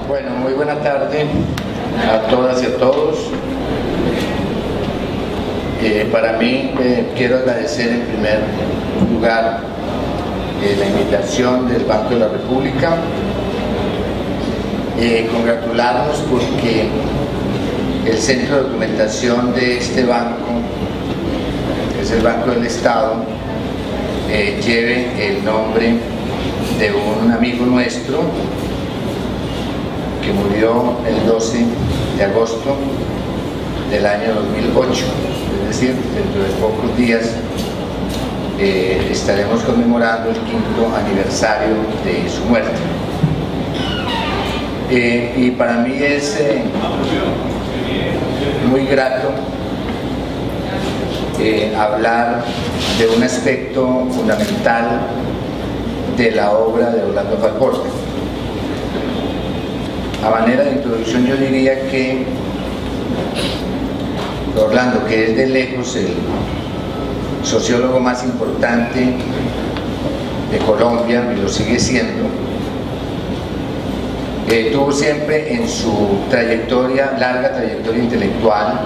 Bueno, muy buena tarde a todas y a todos. Para mí quiero agradecer en primer lugar la invitación del Banco de la República, congratularnos porque el centro de documentación de este banco, que es el Banco del Estado, lleve el nombre de un amigo nuestro que murió el 12 de agosto del año 2008, es decir, dentro de pocos días estaremos conmemorando el 5º aniversario de su muerte. Y para mí es muy grato hablar de un aspecto fundamental de la obra de Orlando Falcorta. A manera de introducción yo diría que Orlando, que es de lejos el sociólogo más importante de Colombia, y lo sigue siendo, tuvo siempre en su larga trayectoria intelectual,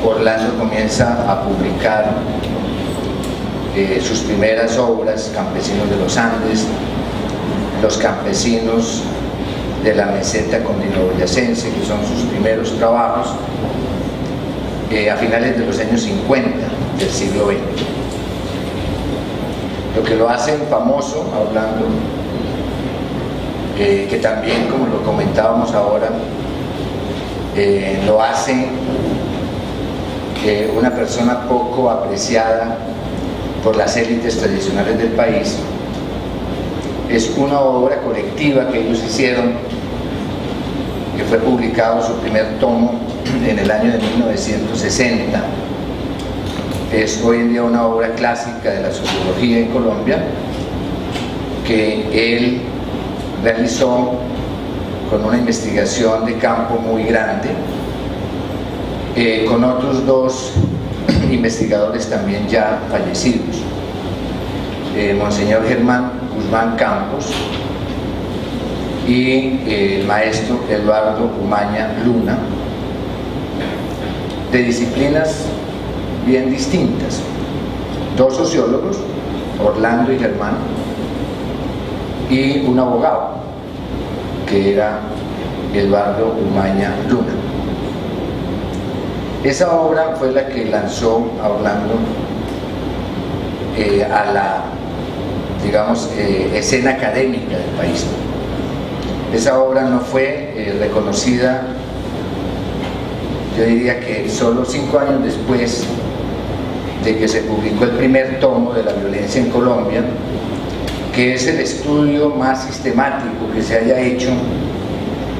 Orlando comienza a publicar sus primeras obras, Campesinos de los Andes, Los campesinos de la meseta cundinaboyacense, que son sus primeros trabajos, a finales de los años 50 del siglo XX. Lo que lo hace famoso, hablando, que también, como lo comentábamos ahora, lo hace una persona poco apreciada por las élites tradicionales del país, es una obra colectiva que ellos hicieron, que fue publicado su primer tomo en el año de 1960. Es hoy en día una obra clásica de la sociología en Colombia, que él realizó con una investigación de campo muy grande, con otros dos investigadores también ya fallecidos, Monseñor Germán Guzmán Campos y el maestro Eduardo Umaña Luna, de disciplinas bien distintas. Dos sociólogos, Orlando y Germán, y un abogado, que era Eduardo Umaña Luna. Esa obra fue la que lanzó a Orlando a la, digamos, escena académica del país. Esa obra no fue reconocida, yo diría que solo 5 años después de que se publicó el primer tomo de la violencia en Colombia, que es el estudio más sistemático que se haya hecho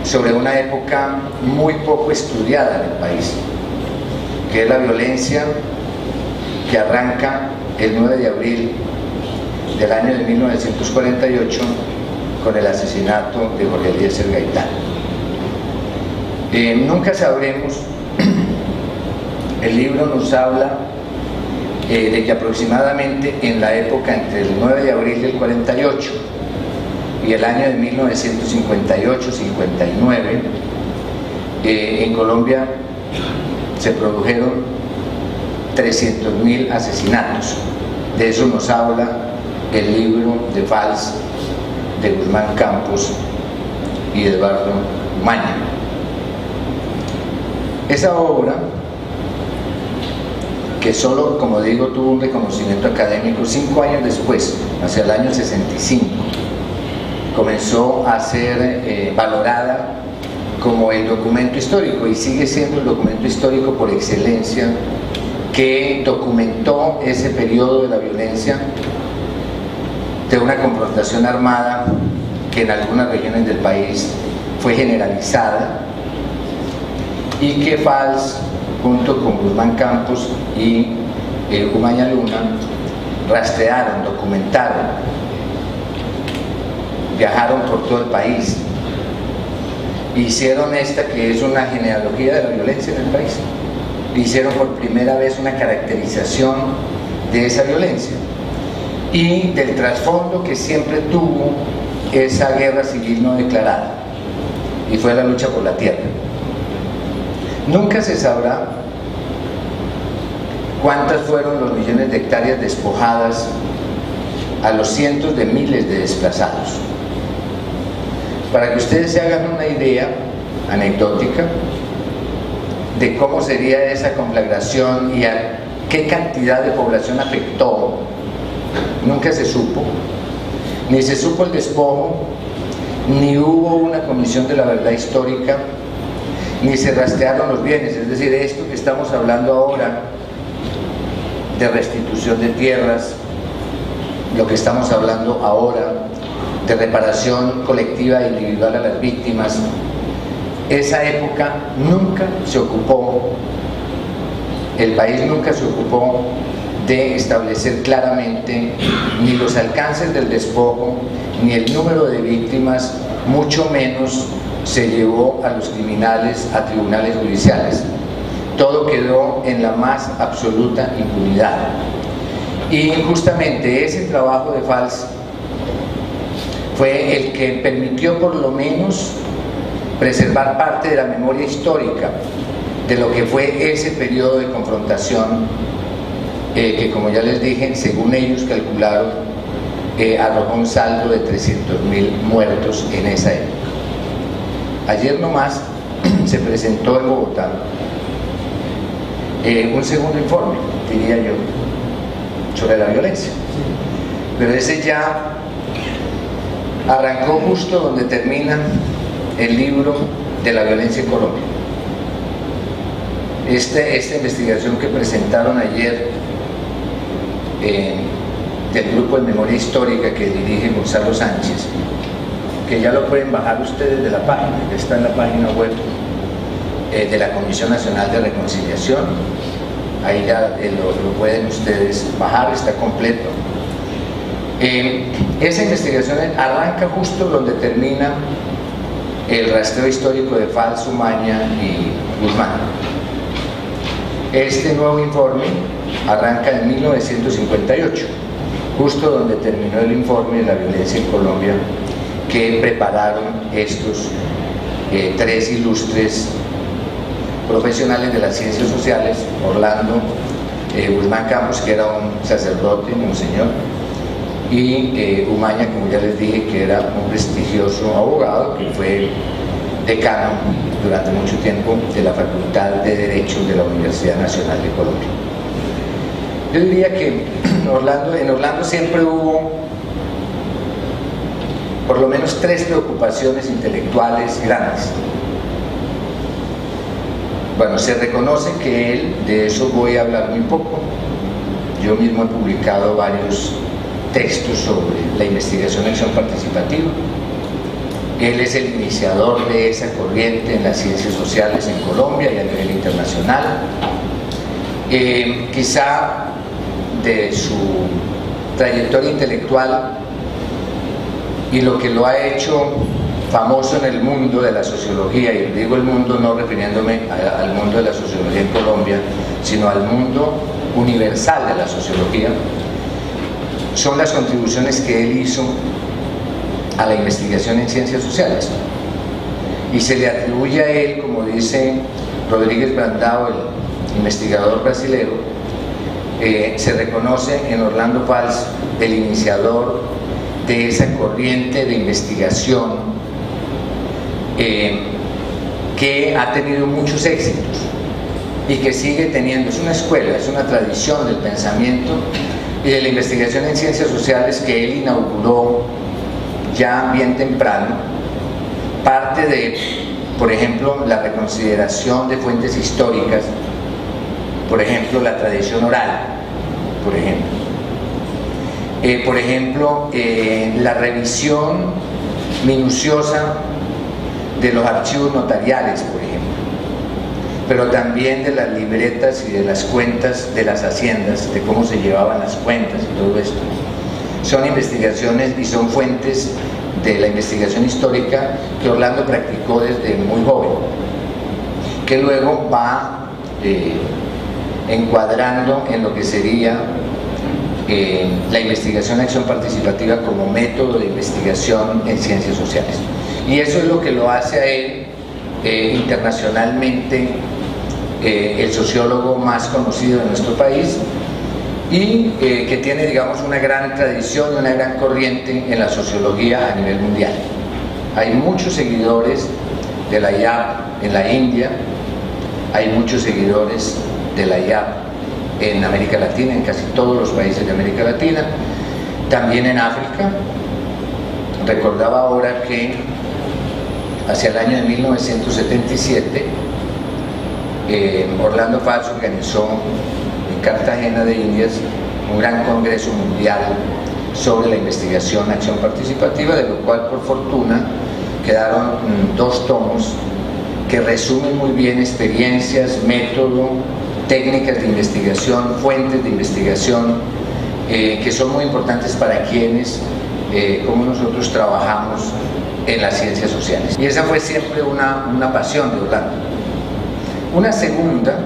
sobre una época muy poco estudiada en el país, que es la violencia que arranca el 9 de abril del año de 1948 con el asesinato de Jorge Eliezer Gaitán. Nunca sabremos, el libro nos habla de que aproximadamente en la época entre el 9 de abril del 48 y el año de 1958-59, en Colombia se produjeron 300.000 asesinatos. De eso nos habla el libro de Valls de Guzmán Campos y Eduardo Umaña. Esa obra, que solo, como digo, tuvo un reconocimiento académico 5 años después, hacia el año 65, comenzó a ser valorada como el documento histórico, y sigue siendo el documento histórico por excelencia, que documentó ese periodo de la violencia, de una confrontación armada que en algunas regiones del país fue generalizada, y que Valls, junto con Guzmán Campos y Umaña Luna, rastrearon, documentaron viajaron por todo el país, hicieron esta que es una genealogía de la violencia en el país, hicieron por primera vez una caracterización de esa violencia y del trasfondo que siempre tuvo esa guerra civil no declarada, y fue la lucha por la tierra. Nunca se sabrá cuántas fueron los millones de hectáreas despojadas a los cientos de miles de desplazados. Para que ustedes se hagan una idea anecdótica de cómo sería esa conflagración y a qué cantidad de población afectó, nunca se supo, ni se supo el despojo, ni hubo una comisión de la verdad histórica, ni se rastrearon los bienes. Es decir, esto que estamos hablando ahora de restitución de tierras, lo que estamos hablando ahora de reparación colectiva e individual a las víctimas, esa época nunca se ocupó, el país nunca se ocupó de establecer claramente ni los alcances del despojo, ni el número de víctimas, mucho menos se llevó a los criminales a tribunales judiciales. Todo quedó en la más absoluta impunidad. Y justamente ese trabajo de Valls fue el que permitió por lo menos preservar parte de la memoria histórica de lo que fue ese periodo de confrontación que, como ya les dije, según ellos calcularon, arrojó un saldo de 300.000 muertos en esa época. Ayer nomás se presentó en Bogotá un segundo informe, diría yo, sobre la violencia, pero ese ya arrancó justo donde termina el libro de la violencia en Colombia. Esta investigación que presentaron ayer del grupo de memoria histórica que dirige Gonzalo Sánchez, que ya lo pueden bajar ustedes de la página, que está en la página web de la Comisión Nacional de Reconciliación, ahí ya lo pueden ustedes bajar, está completo. Esa investigación arranca justo donde termina el rastreo histórico de Valls, Umaña y Guzmán. Este nuevo informe arranca en 1958, justo donde terminó el informe de la violencia en Colombia que prepararon estos tres ilustres profesionales de las ciencias sociales: Orlando Guzmán Campos, que era un sacerdote, un señor, y Umaña, como ya les dije, que era un prestigioso abogado que fue decano durante mucho tiempo de la Facultad de Derecho de la Universidad Nacional de Colombia. Yo diría que en Orlando siempre hubo por lo menos tres preocupaciones intelectuales grandes. Bueno, se reconoce que él, de eso voy a hablar muy poco, yo mismo he publicado varios textos sobre la investigación en acción participativa. Él es el iniciador de esa corriente en las ciencias sociales en Colombia y a nivel internacional. Quizá de su trayectoria intelectual y lo que lo ha hecho famoso en el mundo de la sociología, y digo el mundo no refiriéndome al mundo de la sociología en Colombia, sino al mundo universal de la sociología, son las contribuciones que él hizo a la investigación en ciencias sociales. Y se le atribuye a él, como dice Rodríguez Brandao, el investigador brasilero, se reconoce en Orlando Valls el iniciador de esa corriente de investigación que ha tenido muchos éxitos y que sigue teniendo. Es una escuela, es una tradición del pensamiento y de la investigación en ciencias sociales que él inauguró ya bien temprano. Parte de, por ejemplo, la reconsideración de fuentes históricas, por ejemplo, la tradición oral, por ejemplo, la revisión minuciosa de los archivos notariales, por ejemplo, pero también de las libretas y de las cuentas de las haciendas, de cómo se llevaban las cuentas y todo esto. Son investigaciones y son fuentes de la investigación histórica que Orlando practicó desde muy joven, que luego va encuadrando en lo que sería la investigación acción participativa como método de investigación en ciencias sociales. Y eso es lo que lo hace a él internacionalmente el sociólogo más conocido de nuestro país, y que tiene, digamos, una gran tradición y una gran corriente en la sociología a nivel mundial. Hay muchos seguidores de la IAP en la India, hay muchos seguidores de la IAP en América Latina, en casi todos los países de América Latina, también en África. Recordaba ahora que hacia el año de 1977 Orlando Fals organizó en Cartagena de Indias un gran congreso mundial sobre la investigación acción participativa, de lo cual por fortuna quedaron 2 tomos que resumen muy bien experiencias, método, técnicas de investigación, fuentes de investigación, que son muy importantes para quienes, como nosotros, trabajamos en las ciencias sociales. Y esa fue siempre una pasión de Orlando. Una segunda,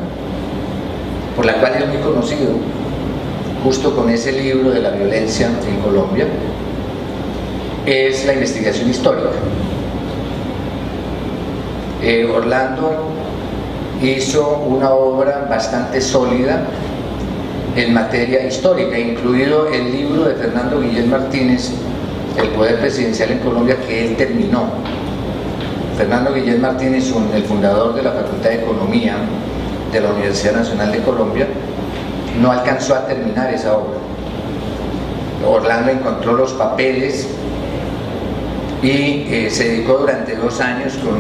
por la cual es muy conocido, justo con ese libro de la violencia en Colombia, es la investigación histórica. Orlando hizo una obra bastante sólida en materia histórica, incluido el libro de Fernando Guillén Martínez, El poder presidencial en Colombia, que él terminó. Fernando Guillén Martínez, el fundador de la Facultad de Economía de la Universidad Nacional de Colombia, no alcanzó a terminar esa obra. Orlando encontró los papeles y se dedicó durante 2 años con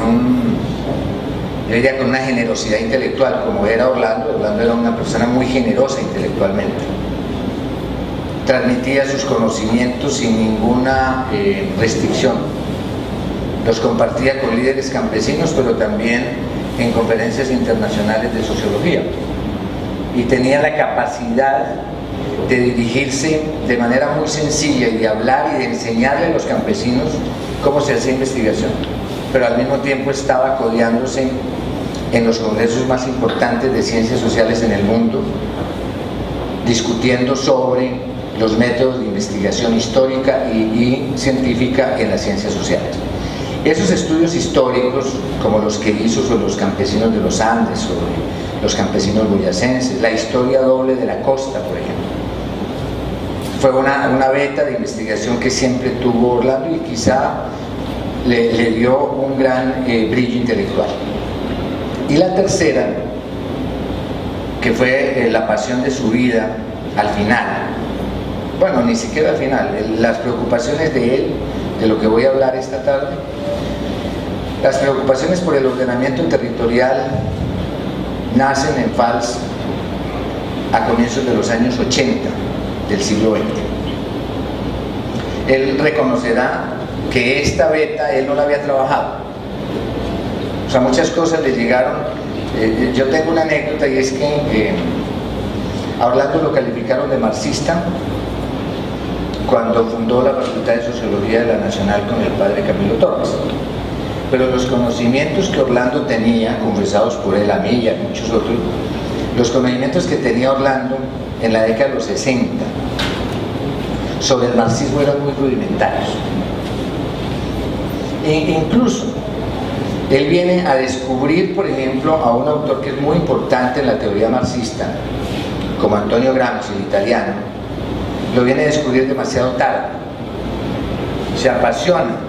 una generosidad intelectual, como era Orlando. Orlando era una persona muy generosa intelectualmente. Transmitía sus conocimientos sin ninguna restricción. Los compartía con líderes campesinos, pero también en conferencias internacionales de sociología. Y tenía la capacidad de dirigirse de manera muy sencilla y de hablar y de enseñarle a los campesinos cómo se hacía investigación. Pero al mismo tiempo estaba codeándose en los congresos más importantes de ciencias sociales en el mundo, discutiendo sobre los métodos de investigación histórica y científica en las ciencias sociales. Esos estudios históricos, como los que hizo sobre los campesinos de los Andes, sobre los campesinos boyacenses, la historia doble de la costa, por ejemplo, fue una beta de investigación que siempre tuvo Orlando y quizá le dio un gran brillo intelectual. Y la tercera, que fue la pasión de su vida al final, bueno, ni siquiera al final, las preocupaciones de él, de lo que voy a hablar esta tarde, las preocupaciones por el ordenamiento territorial nacen en Fals a comienzos de los años 80 del siglo XX. Él reconocerá que esta beta él no la había trabajado. O sea, muchas cosas le llegaron. Yo tengo una anécdota, y es que a Orlando lo calificaron de marxista cuando fundó la Facultad de Sociología de la Nacional con el padre Camilo Torres. Pero los conocimientos que Orlando tenía, confesados por él, a mí y a muchos otros, los conocimientos que tenía Orlando en la década de los 60 sobre el marxismo eran muy rudimentarios. Incluso él viene a descubrir, por ejemplo, a un autor que es muy importante en la teoría marxista, como Antonio Gramsci, el italiano. Lo viene a descubrir demasiado tarde. Se apasiona.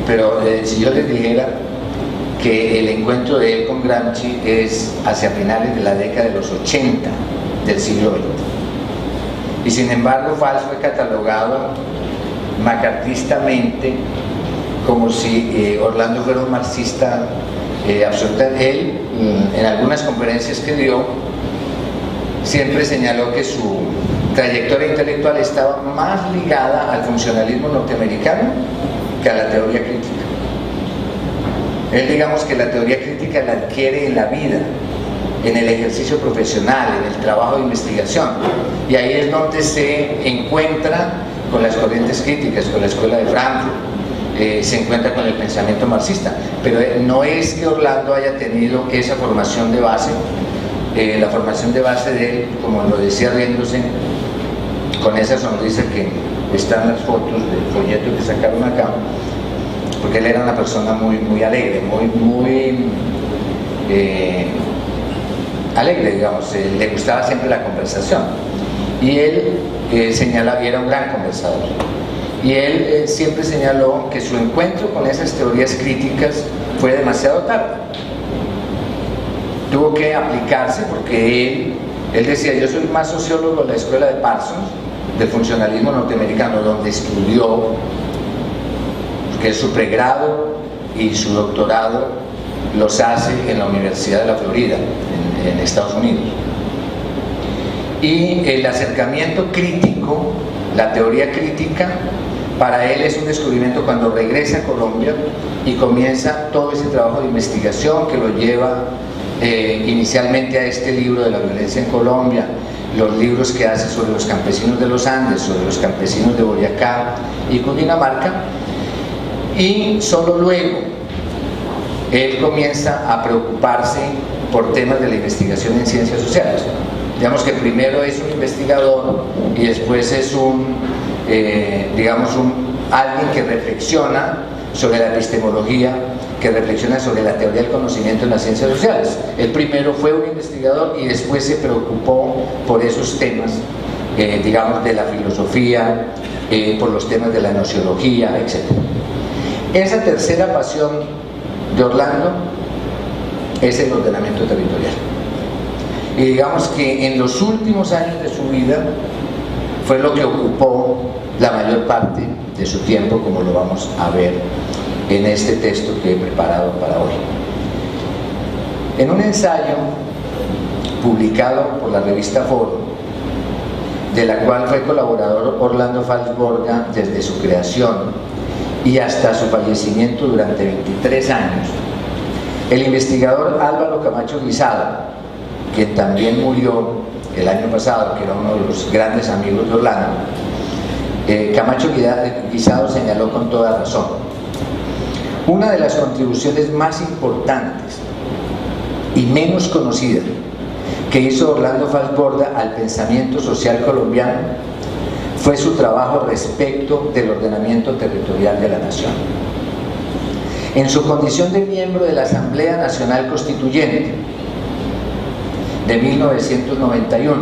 Pero si yo les dijera que el encuentro de él con Gramsci es hacia finales de la década de los 80 del siglo XX. Y sin embargo, Fals fue catalogado macartistamente como si Orlando fuera un marxista absoluto. Él, en algunas conferencias que dio, siempre señaló que su trayectoria intelectual estaba más ligada al funcionalismo norteamericano que a la teoría crítica. Él, digamos que la teoría crítica la adquiere en la vida, en el ejercicio profesional, en el trabajo de investigación, y ahí es donde se encuentra con las corrientes críticas, con la escuela de Frankfurt, se encuentra con el pensamiento marxista, pero no es que Orlando haya tenido esa formación de base. La formación de base de él, como lo decía riéndose, con esa sonrisa que están las fotos del folleto que sacaron acá, porque él era una persona muy alegre, muy alegre, digamos, le gustaba siempre la conversación, y él señalaba, y era un gran conversador, y él siempre señaló que su encuentro con esas teorías críticas fue demasiado tarde. Tuvo que aplicarse porque él decía: yo soy más sociólogo de la escuela de Parsons, del funcionalismo norteamericano, donde estudió, que es su pregrado y su doctorado los hace en la Universidad de la Florida, en Estados Unidos. Y el acercamiento crítico, la teoría crítica, para él es un descubrimiento cuando regresa a Colombia y comienza todo ese trabajo de investigación que lo lleva inicialmente a este libro de la violencia en Colombia, los libros que hace sobre los campesinos de los Andes, sobre los campesinos de Boyacá y Cundinamarca, y solo luego él comienza a preocuparse por temas de la investigación en ciencias sociales. Digamos que primero es un investigador y después es alguien que reflexiona sobre la epistemología, que reflexiona sobre la teoría del conocimiento en las ciencias sociales. Él primero fue un investigador y después se preocupó por esos temas, digamos, de la filosofía, por los temas de la nociología, etc. Esa tercera pasión de Orlando es el ordenamiento territorial. Y digamos que en los últimos años de su vida fue lo que ocupó la mayor parte de su tiempo, como lo vamos a ver en este texto que he preparado para hoy. En un ensayo publicado por la revista Foro, de la cual fue colaborador Orlando Falsborda desde su creación y hasta su fallecimiento durante 23 años, el investigador Álvaro Camacho Guisado, quien también murió el año pasado, que era uno de los grandes amigos de Orlando, Camacho Guisado señaló con toda razón: una de las contribuciones más importantes y menos conocidas que hizo Orlando Falsborda al pensamiento social colombiano fue su trabajo respecto del ordenamiento territorial de la nación. En su condición de miembro de la Asamblea Nacional Constituyente de 1991,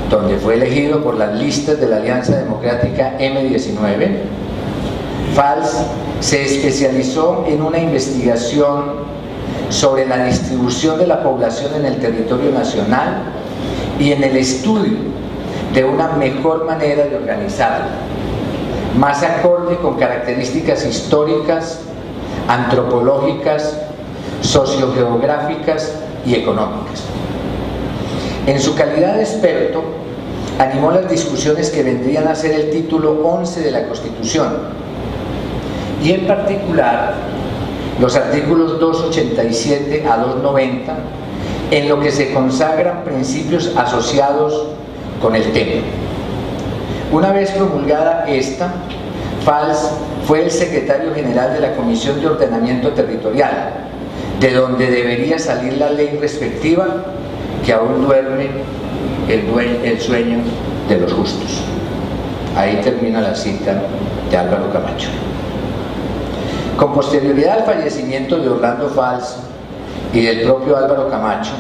donde fue elegido por las listas de la Alianza Democrática M19, Fals se especializó en una investigación sobre la distribución de la población en el territorio nacional y en el estudio de una mejor manera de organizarla, más acorde con características históricas, antropológicas, sociogeográficas y económicas. En su calidad de experto, animó las discusiones que vendrían a ser el título 11 de la Constitución, y en particular los artículos 287 a 290, en lo que se consagran principios asociados con el tema. Una vez promulgada esta, Fals fue el secretario general de la Comisión de Ordenamiento Territorial, de donde debería salir la ley respectiva, que aún duerme el sueño de los justos. Ahí termina la cita de Álvaro Camacho. Con posterioridad al fallecimiento de Orlando Fals y del propio Álvaro Camacho,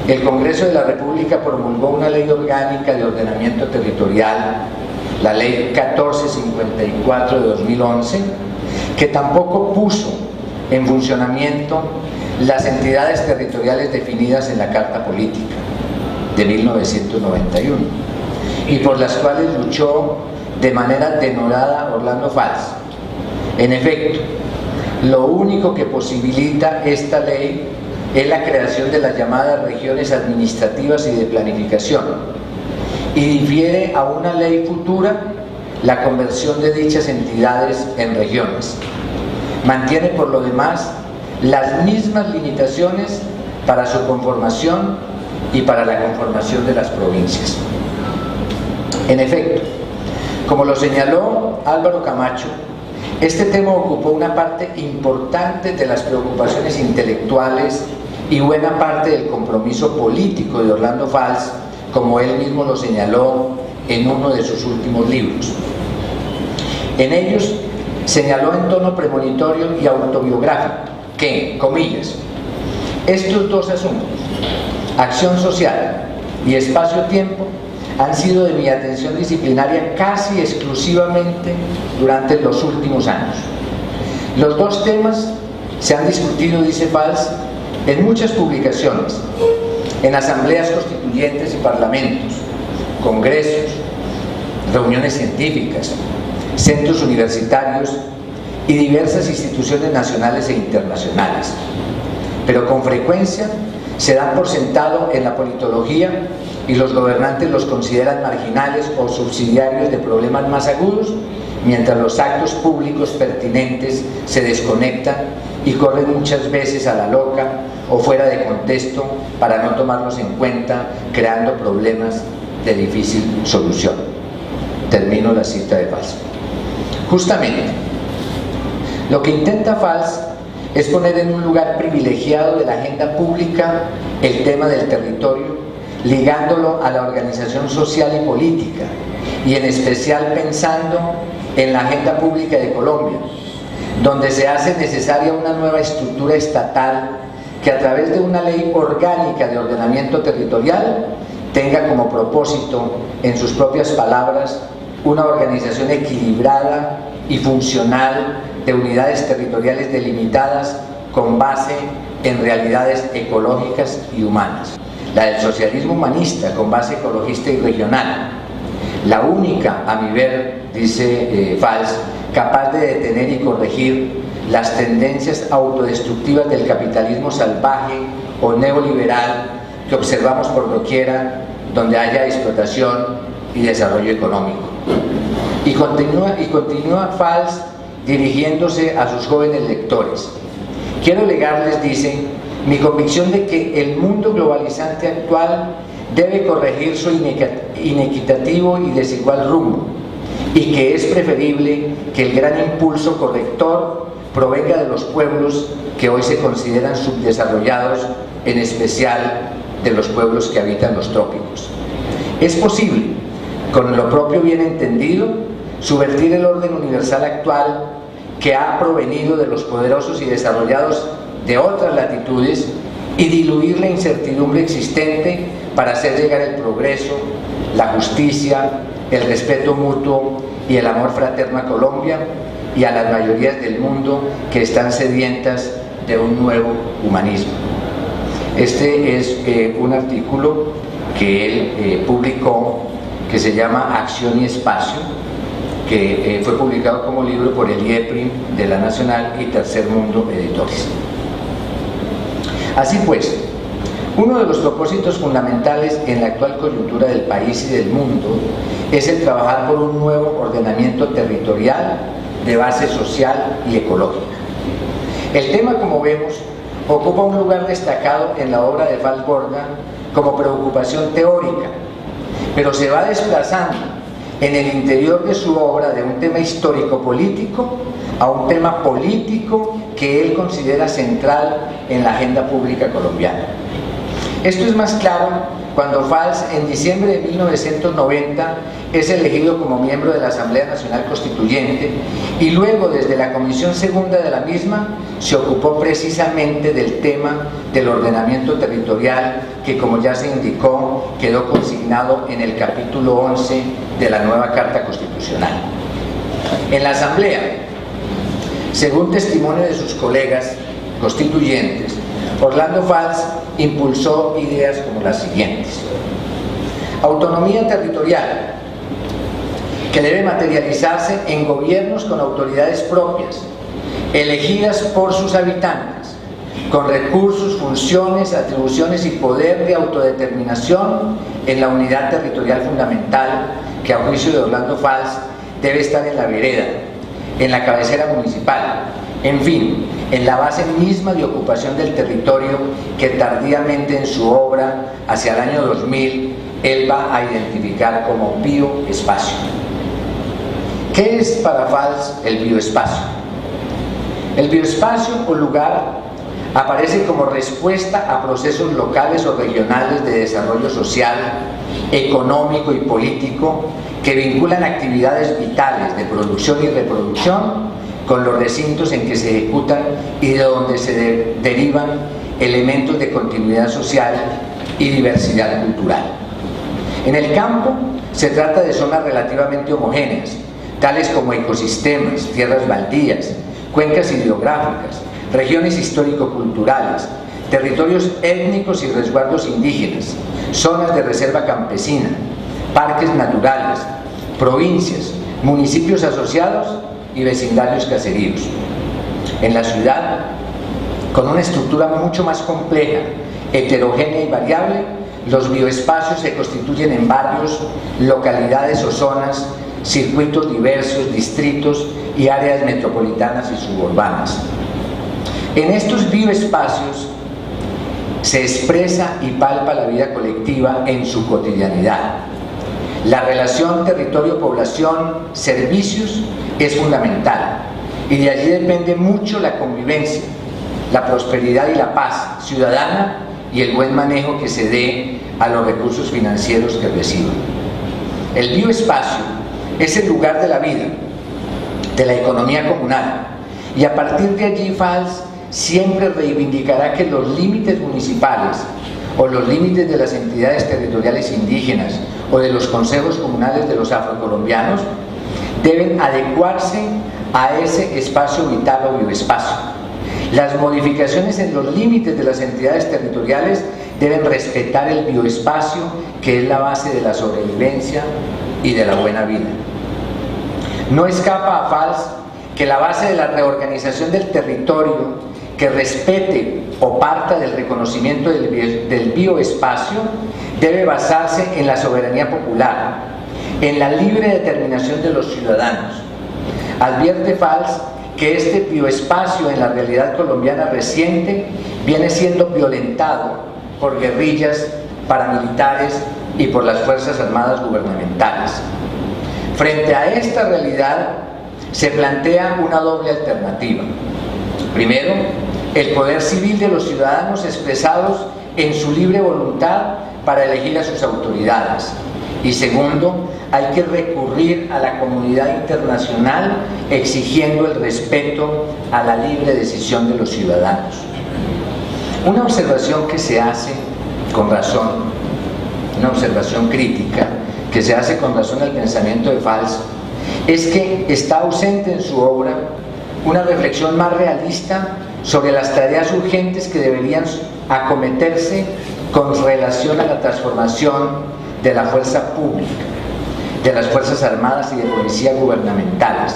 el Congreso de la República promulgó una ley orgánica de ordenamiento territorial, la Ley 1454 de 2011, que tampoco puso en funcionamiento las entidades territoriales definidas en la Carta Política de 1991 y por las cuales luchó de manera denodada Orlando Fals. En efecto, lo único que posibilita esta ley es la creación de las llamadas regiones administrativas y de planificación, y difiere a una ley futura la conversión de dichas entidades en regiones. Mantiene por lo demás las mismas limitaciones para su conformación y para la conformación de las provincias. En efecto, como lo señaló Álvaro Camacho, este tema ocupó una parte importante de las preocupaciones intelectuales y buena parte del compromiso político de Orlando Valls, como él mismo lo señaló en uno de sus últimos libros. En ellos señaló en tono premonitorio y autobiográfico que, comillas, estos dos asuntos, acción social y espacio-tiempo, han sido de mi atención disciplinaria casi exclusivamente durante los últimos años. Los dos temas se han discutido, dice Valls, en muchas publicaciones, en asambleas constituyentes y parlamentos, congresos, reuniones científicas, centros universitarios y diversas instituciones nacionales e internacionales. Pero con frecuencia se dan por sentado en la politología y los gobernantes los consideran marginales o subsidiarios de problemas más agudos, mientras los actos públicos pertinentes se desconectan y corren muchas veces a la loca o fuera de contexto para no tomarlos en cuenta, creando problemas de difícil solución. Termino la cita de Valls. Justamente, lo que intenta Valls es poner en un lugar privilegiado de la agenda pública el tema del territorio, ligándolo a la organización social y política, y en especial pensando en la agenda pública de Colombia, donde se hace necesaria una nueva estructura estatal que a través de una ley orgánica de ordenamiento territorial tenga como propósito, en sus propias palabras, una organización equilibrada y funcional de unidades territoriales delimitadas con base en realidades ecológicas y humanas. La del socialismo humanista con base ecologista y regional, la única, a mi ver, dice Valls, capaz de detener y corregir las tendencias autodestructivas del capitalismo salvaje o neoliberal que observamos por doquiera donde haya explotación y desarrollo económico. Y continúa Valls dirigiéndose a sus jóvenes lectores. Quiero legarles, dice, mi convicción de que el mundo globalizante actual debe corregir su inequitativo y desigual rumbo, y que es preferible que el gran impulso corrector provenga de los pueblos que hoy se consideran subdesarrollados, en especial de los pueblos que habitan los trópicos. Es posible, con lo propio bien entendido, subvertir el orden universal actual que ha provenido de los poderosos y desarrollados de otras latitudes y diluir la incertidumbre existente para hacer llegar el progreso, la justicia, el respeto mutuo y el amor fraterno a Colombia y a las mayorías del mundo que están sedientas de un nuevo humanismo. Este es un artículo que él publicó que se llama Acción y Espacio, que fue publicado como libro por el IEPRI de la Nacional y Tercer Mundo Editores. Así pues, uno de los propósitos fundamentales en la actual coyuntura del país y del mundo es el trabajar por un nuevo ordenamiento territorial de base social y ecológica. El tema, como vemos, ocupa un lugar destacado en la obra de Valls Borda como preocupación teórica, pero se va desplazando en el interior de su obra de un tema histórico-político a un tema político que él considera central en la agenda pública colombiana. Esto es más claro cuando Valls, en diciembre de 1990, es elegido como miembro de la Asamblea Nacional Constituyente y luego, desde la Comisión Segunda de la misma, se ocupó precisamente del tema del ordenamiento territorial que, como ya se indicó, quedó consignado en el capítulo 11 de la nueva Carta Constitucional. En la Asamblea, según testimonio de sus colegas constituyentes, Orlando Valls impulsó ideas como las siguientes: autonomía territorial, que debe materializarse en gobiernos con autoridades propias, elegidas por sus habitantes, con recursos, funciones, atribuciones y poder de autodeterminación en la unidad territorial fundamental, que a juicio de Orlando Valls debe estar en la vereda, en la cabecera municipal, en fin, en la base misma de ocupación del territorio que tardíamente en su obra, hacia el año 2000, él va a identificar como bioespacio. ¿Qué es para Valls el bioespacio? El bioespacio o lugar aparece como respuesta a procesos locales o regionales de desarrollo social, económico y político que vinculan actividades vitales de producción y reproducción con los recintos en que se ejecutan y de donde se derivan elementos de continuidad social y diversidad cultural. En el campo se trata de zonas relativamente homogéneas, tales como ecosistemas, tierras baldías, cuencas hidrográficas, regiones histórico-culturales, territorios étnicos y resguardos indígenas, zonas de reserva campesina, parques naturales, provincias, municipios asociados y vecindarios caseríos. En la ciudad, con una estructura mucho más compleja, heterogénea y variable, los bioespacios se constituyen en barrios, localidades o zonas, circuitos diversos, distritos y áreas metropolitanas y suburbanas. En estos bioespacios se expresa y palpa la vida colectiva en su cotidianidad. La relación territorio-población-servicios es fundamental y de allí depende mucho la convivencia, la prosperidad y la paz ciudadana y el buen manejo que se dé a los recursos financieros que reciban. El bioespacio es el lugar de la vida, de la economía comunal, y a partir de allí Valls siempre reivindicará que los límites municipales o los límites de las entidades territoriales indígenas o de los consejos comunales de los afrocolombianos deben adecuarse a ese espacio vital o bioespacio. Las modificaciones en los límites de las entidades territoriales deben respetar el bioespacio, que es la base de la sobrevivencia y de la buena vida. No escapa a Valls que la base de la reorganización del territorio que respete o parta del reconocimiento del bioespacio debe basarse en la soberanía popular, en la libre determinación de los ciudadanos. Advierte Valls que este bioespacio en la realidad colombiana reciente viene siendo violentado por guerrillas, paramilitares y por las Fuerzas Armadas gubernamentales. Frente a esta realidad se plantea una doble alternativa. Primero, el poder civil de los ciudadanos expresados en su libre voluntad para elegir a sus autoridades. Y segundo, hay que recurrir a la comunidad internacional exigiendo el respeto a la libre decisión de los ciudadanos. Una observación que se hace con razón, una observación crítica que se hace con razón al pensamiento de Valls, es que está ausente en su obra una reflexión más realista sobre las tareas urgentes que deberían acometerse con relación a la transformación de la fuerza pública, de las Fuerzas Armadas y de policía gubernamentales,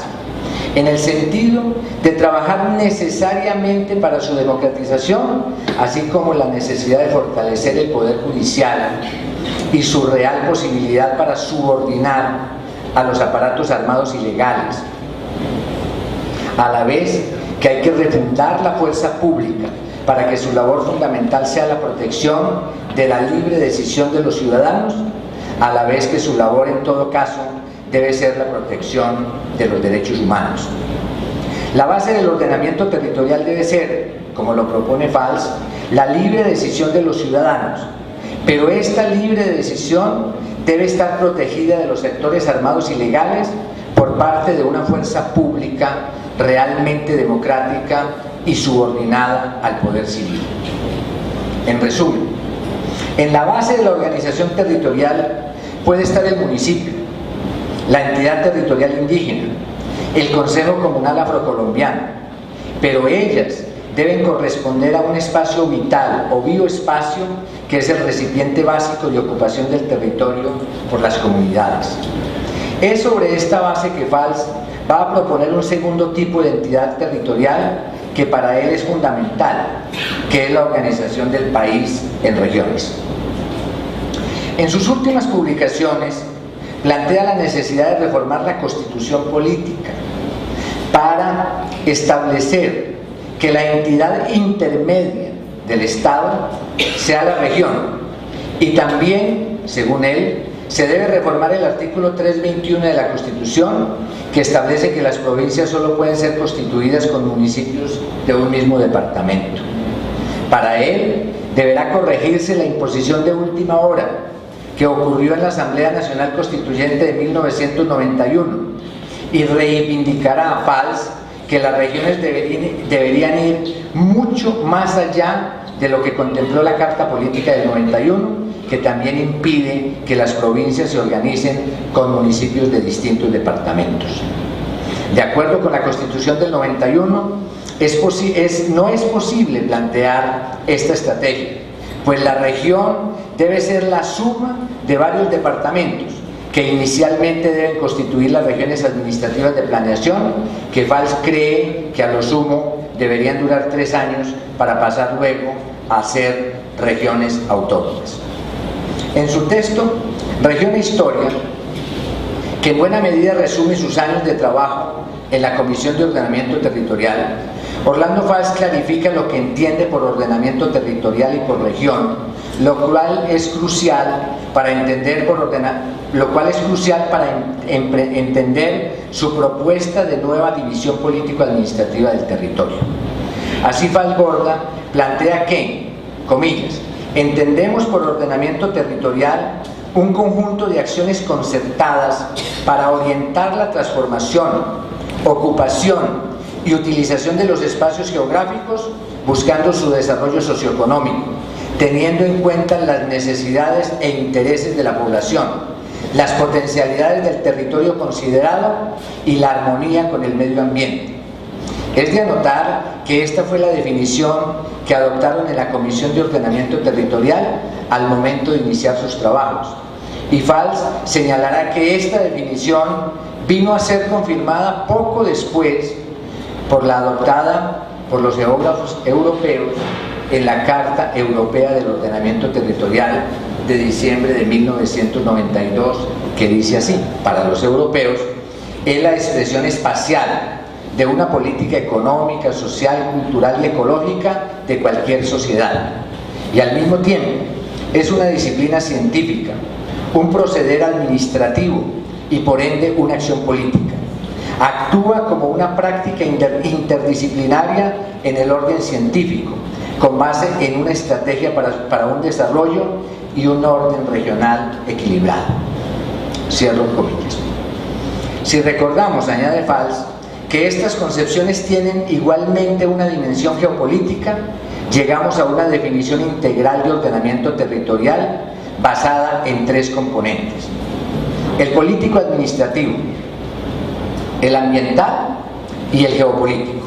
en el sentido de trabajar necesariamente para su democratización, así como la necesidad de fortalecer el poder judicial y su real posibilidad para subordinar a los aparatos armados ilegales, a la vez que hay que refundar la fuerza pública para que su labor fundamental sea la protección de la libre decisión de los ciudadanos, a la vez que su labor en todo caso debe ser la protección de los derechos humanos. La base del ordenamiento territorial debe ser, como lo propone Valls, la libre decisión de los ciudadanos, pero esta libre decisión debe estar protegida de los sectores armados ilegales por parte de una fuerza pública realmente democrática y subordinada al poder civil. En resumen, en la base de la organización territorial puede estar el municipio, la entidad territorial indígena, el Consejo Comunal Afrocolombiano, pero ellas deben corresponder a un espacio vital o bioespacio que es el recipiente básico de ocupación del territorio por las comunidades. Es sobre esta base que Valls va a proponer un segundo tipo de entidad territorial que para él es fundamental, que es la organización del país en regiones. En sus últimas publicaciones plantea la necesidad de reformar la constitución política para establecer que la entidad intermedia del Estado sea la región y también según él, se debe reformar el artículo 321 de la Constitución, que establece que las provincias solo pueden ser constituidas con municipios de un mismo departamento. Para él, deberá corregirse la imposición de última hora que ocurrió en la Asamblea Nacional Constituyente de 1991 y reivindicará a Valls que las regiones deberían ir mucho más allá de lo que contempló la Carta Política del 91, que también impide que las provincias se organicen con municipios de distintos departamentos. De acuerdo con la Constitución del 91, no es posible plantear esta estrategia, pues la región debe ser la suma de varios departamentos que inicialmente deben constituir las regiones administrativas de planeación, que Valls cree que a lo sumo deberían durar 3 años para pasar luego a ser regiones autónomas. En su texto, Región e Historia, que en buena medida resume sus años de trabajo en la Comisión de Ordenamiento Territorial, Orlando Valls clarifica lo que entiende por ordenamiento territorial y por región, lo cual es crucial para entender entender su propuesta de nueva división político-administrativa del territorio. Así Valls-Borda plantea que, comillas, entendemos por ordenamiento territorial un conjunto de acciones concertadas para orientar la transformación, ocupación y utilización de los espacios geográficos buscando su desarrollo socioeconómico, teniendo en cuenta las necesidades e intereses de la población, las potencialidades del territorio considerado y la armonía con el medio ambiente. Es de anotar que esta fue la definición que adoptaron en la Comisión de Ordenamiento Territorial al momento de iniciar sus trabajos. Y Valls señalará que esta definición vino a ser confirmada poco después por la adoptada por los geógrafos europeos en la Carta Europea del Ordenamiento Territorial de diciembre de 1992, que dice así: para los europeos es la expresión espacial de una política económica, social, cultural y ecológica de cualquier sociedad, y al mismo tiempo es una disciplina científica, un proceder administrativo y por ende una acción política. Actúa como una práctica interdisciplinaria en el orden científico, con base en una estrategia para un desarrollo y un orden regional equilibrado. Cierro comillas. Si recordamos, añade Valls, que estas concepciones tienen igualmente una dimensión geopolítica, llegamos a una definición integral de ordenamiento territorial basada en 3 componentes: el político-administrativo, el ambiental y el geopolítico.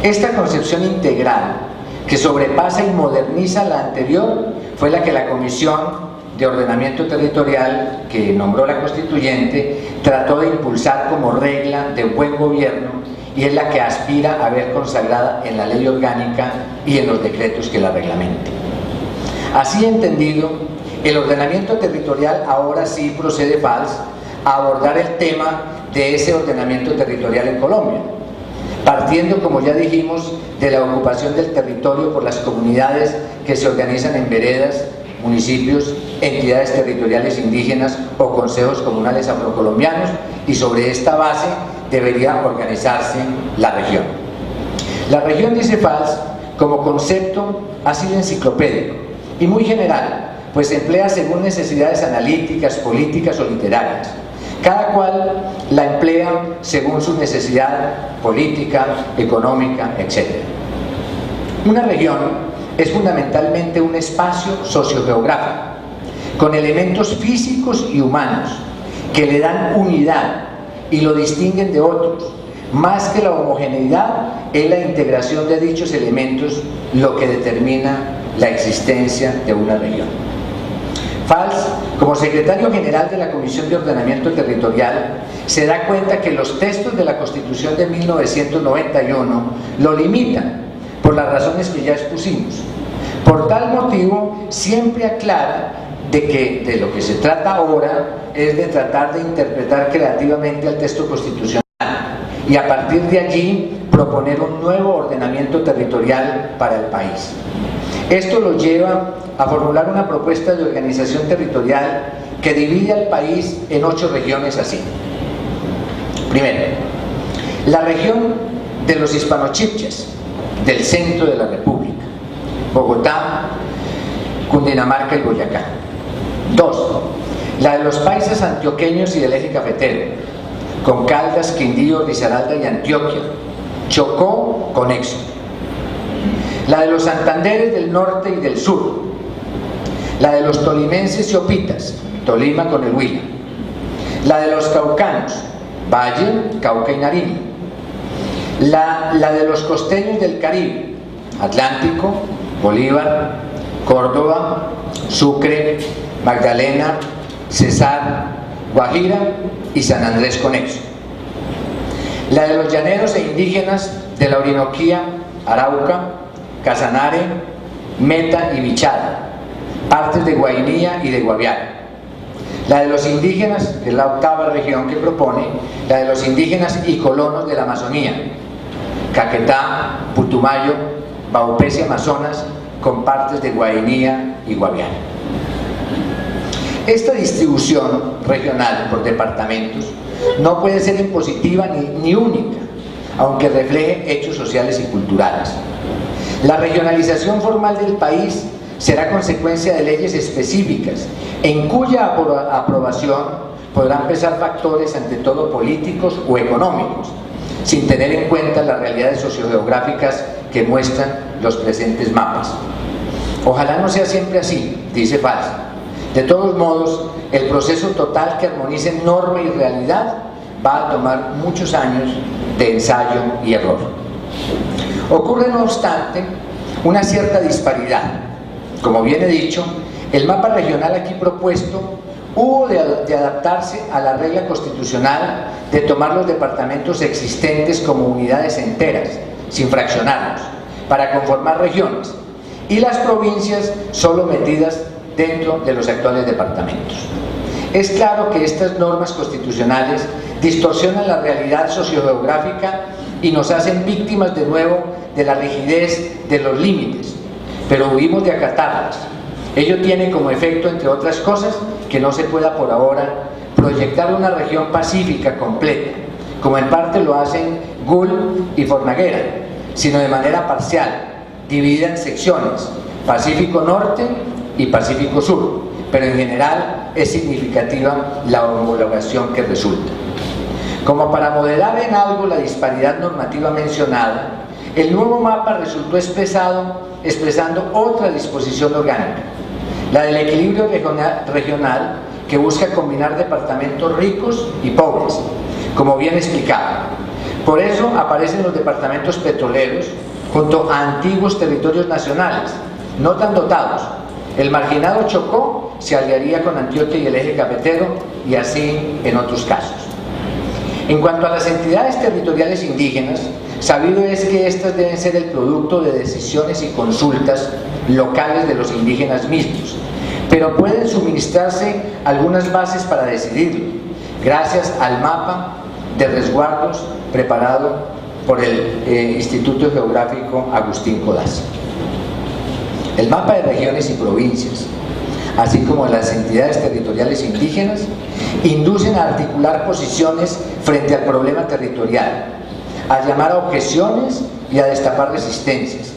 Esta concepción integral, que sobrepasa y moderniza la anterior, fue la que la Comisión de Ordenamiento Territorial, que nombró la Constituyente, trató de impulsar como regla de buen gobierno, y es la que aspira a ver consagrada en la ley orgánica y en los decretos que la reglamenten. Así entendido, el ordenamiento territorial ahora sí procede Valls a abordar el tema de ese ordenamiento territorial en Colombia, partiendo, como ya dijimos, de la ocupación del territorio por las comunidades que se organizan en veredas, municipios, entidades territoriales indígenas o consejos comunales afrocolombianos, y sobre esta base debería organizarse la región. La región, dice Valls, como concepto ha sido enciclopédico y muy general, pues se emplea según necesidades analíticas, políticas o literarias. Cada cual la emplea según su necesidad política, económica, etc. Una región es fundamentalmente un espacio sociogeográfico, con elementos físicos y humanos que le dan unidad y lo distinguen de otros. Más que la homogeneidad, es la integración de dichos elementos lo que determina la existencia de una región. Valls, como secretario general de la Comisión de Ordenamiento Territorial, se da cuenta que los textos de la Constitución de 1991 lo limitan por las razones que ya expusimos. Por tal motivo, siempre aclara de que de lo que se trata ahora es de tratar de interpretar creativamente el texto constitucional y a partir de allí proponer un nuevo ordenamiento territorial para el país. Esto lo lleva a formular una propuesta de organización territorial que divide al país en 8 regiones así. Primero, la región de los hispanochipchas del centro de la República, Bogotá, Cundinamarca y Boyacá. 2, la de los paisas antioqueños y del eje cafetero, con Caldas, Quindío, Risaralda y Antioquia, Chocó con Éxodo. La de los santanderes del norte y del sur, la de los tolimenses y opitas, Tolima con el Huila, la de los caucanos, Valle, Cauca y Nariño, la de los costeños del Caribe, Atlántico, Bolívar, Córdoba, Sucre, Magdalena, Cesar, Guajira y San Andrés con Éxodo. La de los llaneros e indígenas de la Orinoquía, Arauca, Casanare, Meta y Bichada, partes de Guainía y de Guaviare. La de los indígenas, que es la 8ª región que propone, la de los indígenas y colonos de la Amazonía, Caquetá, Putumayo, Baupés y Amazonas, con partes de Guainía y Guaviare. Esta distribución regional por departamentos no puede ser impositiva ni única, aunque refleje hechos sociales y culturales. La regionalización formal del país será consecuencia de leyes específicas, en cuya aprobación podrán pesar factores ante todo políticos o económicos, sin tener en cuenta las realidades sociogeográficas que muestran los presentes mapas. Ojalá no sea siempre así, dice Valls. De todos modos, el proceso total que armonice norma y realidad va a tomar muchos años de ensayo y error. Ocurre, no obstante, una cierta disparidad. Como bien he dicho, el mapa regional aquí propuesto hubo de adaptarse a la regla constitucional de tomar los departamentos existentes como unidades enteras, sin fraccionarlos, para conformar regiones, y las provincias solo metidas dentro de los actuales departamentos. Es claro que estas normas constitucionales distorsionan la realidad sociogeográfica y nos hacen víctimas de nuevo de la rigidez de los límites, pero huimos de acatarlas. Ello tiene como efecto, entre otras cosas, que no se pueda por ahora proyectar una región pacífica completa, como en parte lo hacen Gull y Fornaguera, sino de manera parcial, dividida en secciones, Pacífico Norte y Pacífico Sur, pero en general es significativa la homologación que resulta. Como para moderar en algo la disparidad normativa mencionada, el nuevo mapa resultó expresando otra disposición orgánica, la del equilibrio regional, que busca combinar departamentos ricos y pobres, como bien explicado. Por eso aparecen los departamentos petroleros junto a antiguos territorios nacionales, no tan dotados. El marginado Chocó se aliaría con Antioquia y el eje cafetero, y así en otros casos. En cuanto a las entidades territoriales indígenas, sabido es que estas deben ser el producto de decisiones y consultas locales de los indígenas mismos, pero pueden suministrarse algunas bases para decidirlo, gracias al mapa de resguardos preparado por el Instituto Geográfico Agustín Codazzi. El mapa de regiones y provincias, así como las entidades territoriales indígenas, inducen a articular posiciones frente al problema territorial, a llamar a objeciones y a destapar resistencias.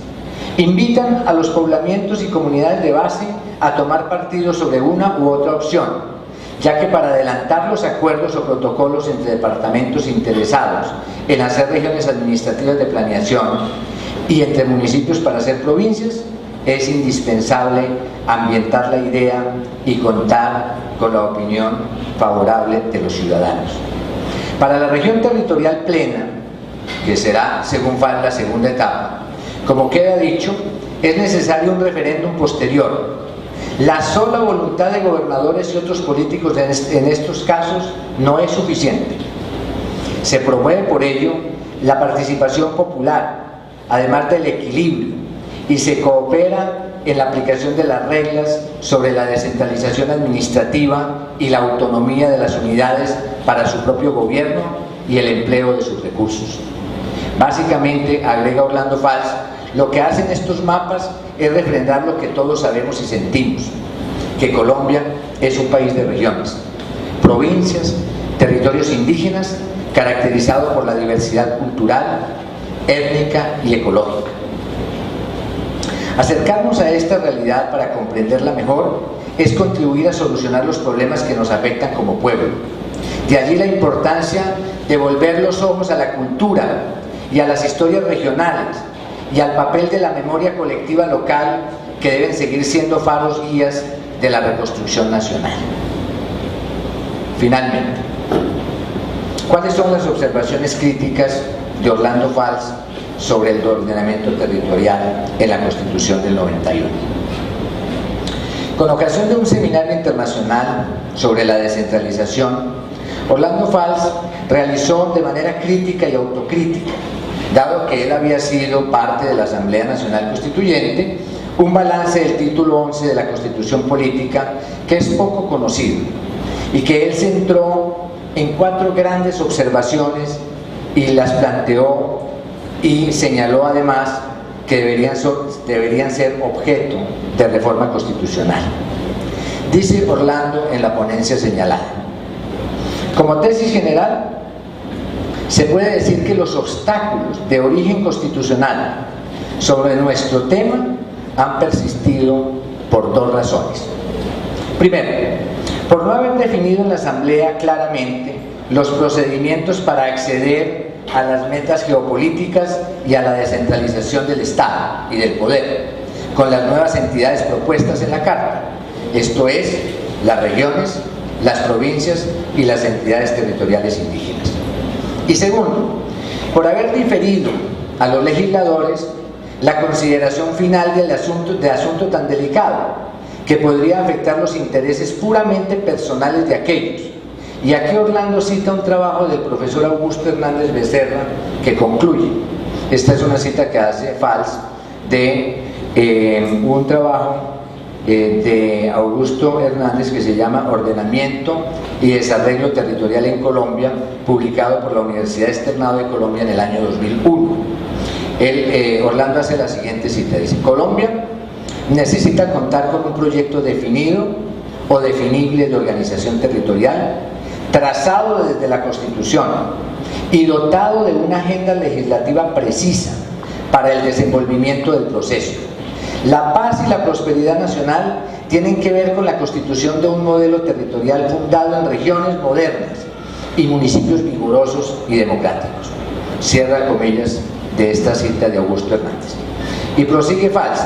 Invitan a los poblamientos y comunidades de base a tomar partido sobre una u otra opción, ya que para adelantar los acuerdos o protocolos entre departamentos interesados en hacer regiones administrativas de planeación y entre municipios para hacer provincias, es indispensable ambientar la idea y contar con la opinión favorable de los ciudadanos. Para la región territorial plena, que será, según Valls, la segunda etapa, como queda dicho, es necesario un referéndum posterior. La sola voluntad de gobernadores y otros políticos en estos casos no es suficiente. Se promueve por ello la participación popular, además del equilibrio, y se coopera en la aplicación de las reglas sobre la descentralización administrativa y la autonomía de las unidades para su propio gobierno y el empleo de sus recursos. Básicamente, agrega Orlando Valls, lo que hacen estos mapas es refrendar lo que todos sabemos y sentimos, que Colombia es un país de regiones, provincias, territorios indígenas, caracterizado por la diversidad cultural, étnica y ecológica. Acercarnos a esta realidad para comprenderla mejor es contribuir a solucionar los problemas que nos afectan como pueblo. De allí la importancia de volver los ojos a la cultura y a las historias regionales y al papel de la memoria colectiva local, que deben seguir siendo faros guías de la reconstrucción nacional. Finalmente, ¿cuáles son las observaciones críticas de Orlando Fals sobre el ordenamiento territorial en la Constitución del 91? Con ocasión de un seminario internacional sobre la descentralización, Orlando Fals realizó de manera crítica y autocrítica, dado que él había sido parte de la Asamblea Nacional Constituyente, un balance del título 11 de la Constitución Política que es poco conocido y que él centró en 4 grandes observaciones y las planteó y señaló además que deberían ser objeto de reforma constitucional. Dice Orlando en la ponencia señalada: como tesis general, se puede decir que los obstáculos de origen constitucional sobre nuestro tema han persistido por 2 razones. Primero, por no haber definido en la Asamblea claramente los procedimientos para acceder a las metas geopolíticas y a la descentralización del Estado y del poder, con las nuevas entidades propuestas en la Carta, esto es, las regiones, las provincias y las entidades territoriales indígenas. Y segundo, por haber diferido a los legisladores la consideración final de asunto tan delicado, que podría afectar los intereses puramente personales de aquellos. Y aquí Orlando cita un trabajo del profesor Augusto Hernández Becerra que concluye. Esta es una cita que hace Fals de un trabajo de Augusto Hernández que se llama Ordenamiento y Desarrollo Territorial en Colombia, publicado por la Universidad Externado de Colombia en el año 2001. Orlando hace la siguiente cita, dice: Colombia necesita contar con un proyecto definido o definible de organización territorial, trazado desde la Constitución y dotado de una agenda legislativa precisa para el desenvolvimiento del proceso. La paz y la prosperidad nacional tienen que ver con la constitución de un modelo territorial fundado en regiones modernas y municipios vigorosos y democráticos. Cierra comillas de esta cita de Augusto Hernández. Y prosigue Fals: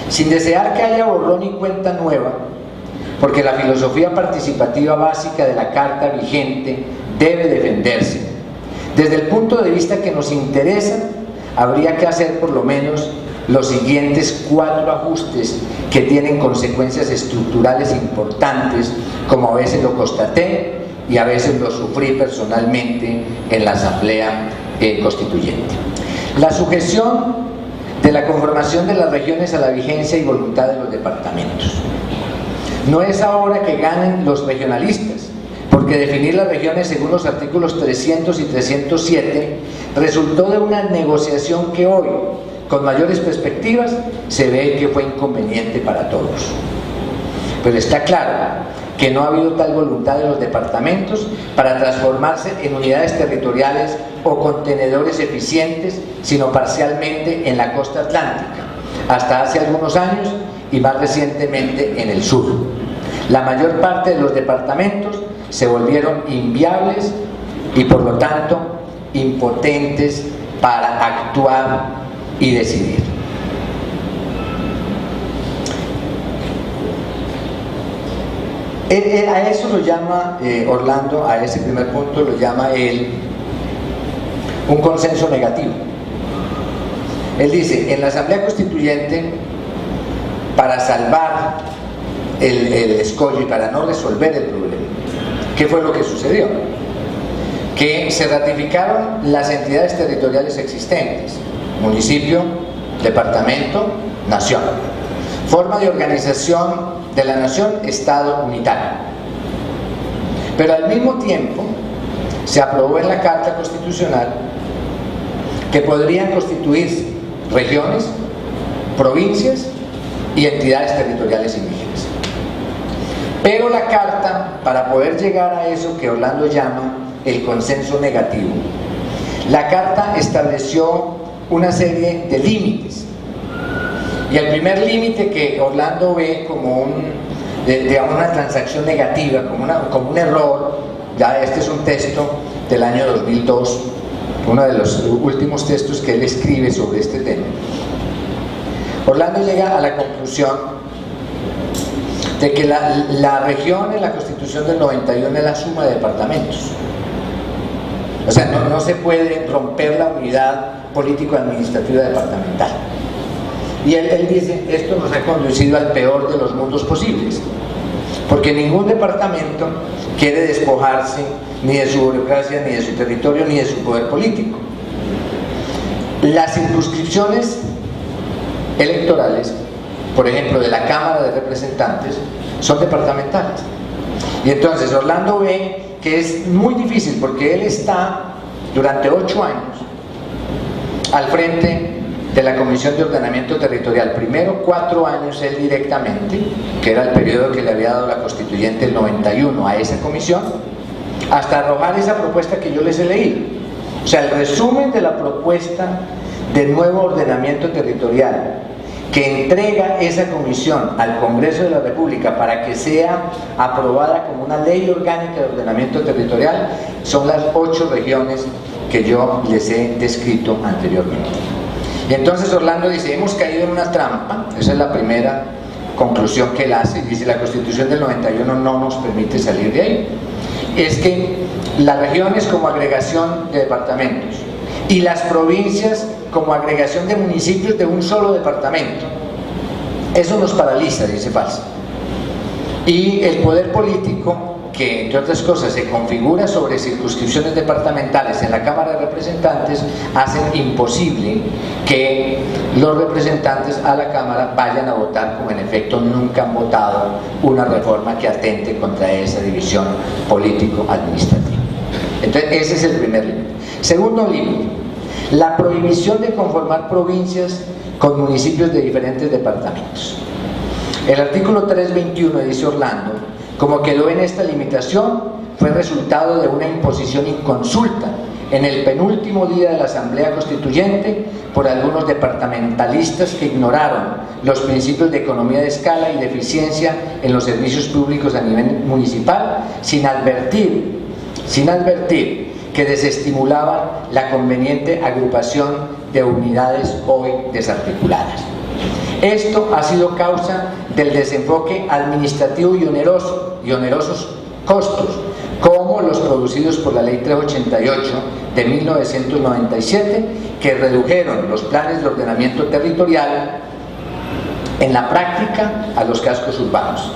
sin desear que haya borrón y cuenta nueva, porque la filosofía participativa básica de la Carta vigente debe defenderse. Desde el punto de vista que nos interesa, habría que hacer por lo menos los siguientes 4 ajustes que tienen consecuencias estructurales importantes, como a veces lo constaté y a veces lo sufrí personalmente en la Asamblea Constituyente. La sujeción de la conformación de las regiones a la vigencia y voluntad de los departamentos. No es ahora que ganen los regionalistas, porque definir las regiones según los artículos 300 y 307 resultó de una negociación que hoy, con mayores perspectivas, se ve que fue inconveniente para todos. Pero está claro que no ha habido tal voluntad de los departamentos para transformarse en unidades territoriales o contenedores eficientes, sino parcialmente en la costa atlántica, hasta hace algunos años y más recientemente en el sur. La mayor parte de los departamentos se volvieron inviables y por lo tanto impotentes para actuar y decidir. A eso lo llama Orlando, a ese primer punto lo llama él un consenso negativo. Él dice: en la Asamblea Constituyente, para salvar el escollo y para no resolver el problema, ¿qué fue lo que sucedió? Que se ratificaron las entidades territoriales existentes: municipio, departamento, nación. Forma de organización de la nación, Estado unitario. Pero al mismo tiempo se aprobó en la Carta Constitucional que podrían constituirse regiones, provincias y entidades territoriales indígenas. Pero la carta, para poder llegar a eso que Orlando llama el consenso negativo, la carta estableció una serie de límites. Y el primer límite que Orlando ve como una transacción negativa, como un error, ya este es un texto del año 2002, uno de los últimos textos que él escribe sobre este tema. Orlando llega a la conclusión de que la región en la Constitución del 91 es la suma de departamentos. O sea, no se puede romper la unidad político-administrativa departamental. Y él dice, esto nos ha conducido al peor de los mundos posibles, porque ningún departamento quiere despojarse ni de su burocracia, ni de su territorio, ni de su poder político. Las circunscripciones electorales, por ejemplo, de la Cámara de Representantes, son departamentales. Y entonces Orlando ve que es muy difícil, porque él está durante 8 años al frente de la Comisión de Ordenamiento Territorial. Primero 4 años él directamente, que era el periodo que le había dado la Constituyente el 91 a esa comisión, hasta arrojar esa propuesta que yo les he leído. O sea, el resumen de la propuesta de nuevo ordenamiento territorial que entrega esa comisión al Congreso de la República para que sea aprobada como una ley orgánica de ordenamiento territorial, son las 8 regiones que yo les he descrito anteriormente. Y entonces Orlando dice, hemos caído en una trampa. Esa es la primera conclusión que él hace. Dice, la Constitución del 91 no nos permite salir de ahí. Es que las regiones como agregación de departamentos y las provincias como agregación de municipios de un solo departamento, eso nos paraliza, dice Valls. Y el poder político, que entre otras cosas se configura sobre circunscripciones departamentales en la Cámara de Representantes, hacen imposible que los representantes a la Cámara vayan a votar, como en efecto nunca han votado una reforma que atente contra esa división político-administrativa. Entonces ese es el primer límite. Segundo límite, la prohibición de conformar provincias con municipios de diferentes departamentos. El artículo 321, dice Orlando, como quedó en esta limitación, fue resultado de una imposición inconsulta en el penúltimo día de la Asamblea Constituyente por algunos departamentalistas que ignoraron los principios de economía de escala y de eficiencia en los servicios públicos a nivel municipal, sin advertir que desestimulaban la conveniente agrupación de unidades hoy desarticuladas. Esto ha sido causa del desenfoque administrativo y onerosos costos, como los producidos por la Ley 388 de 1997, que redujeron los planes de ordenamiento territorial en la práctica a los cascos urbanos,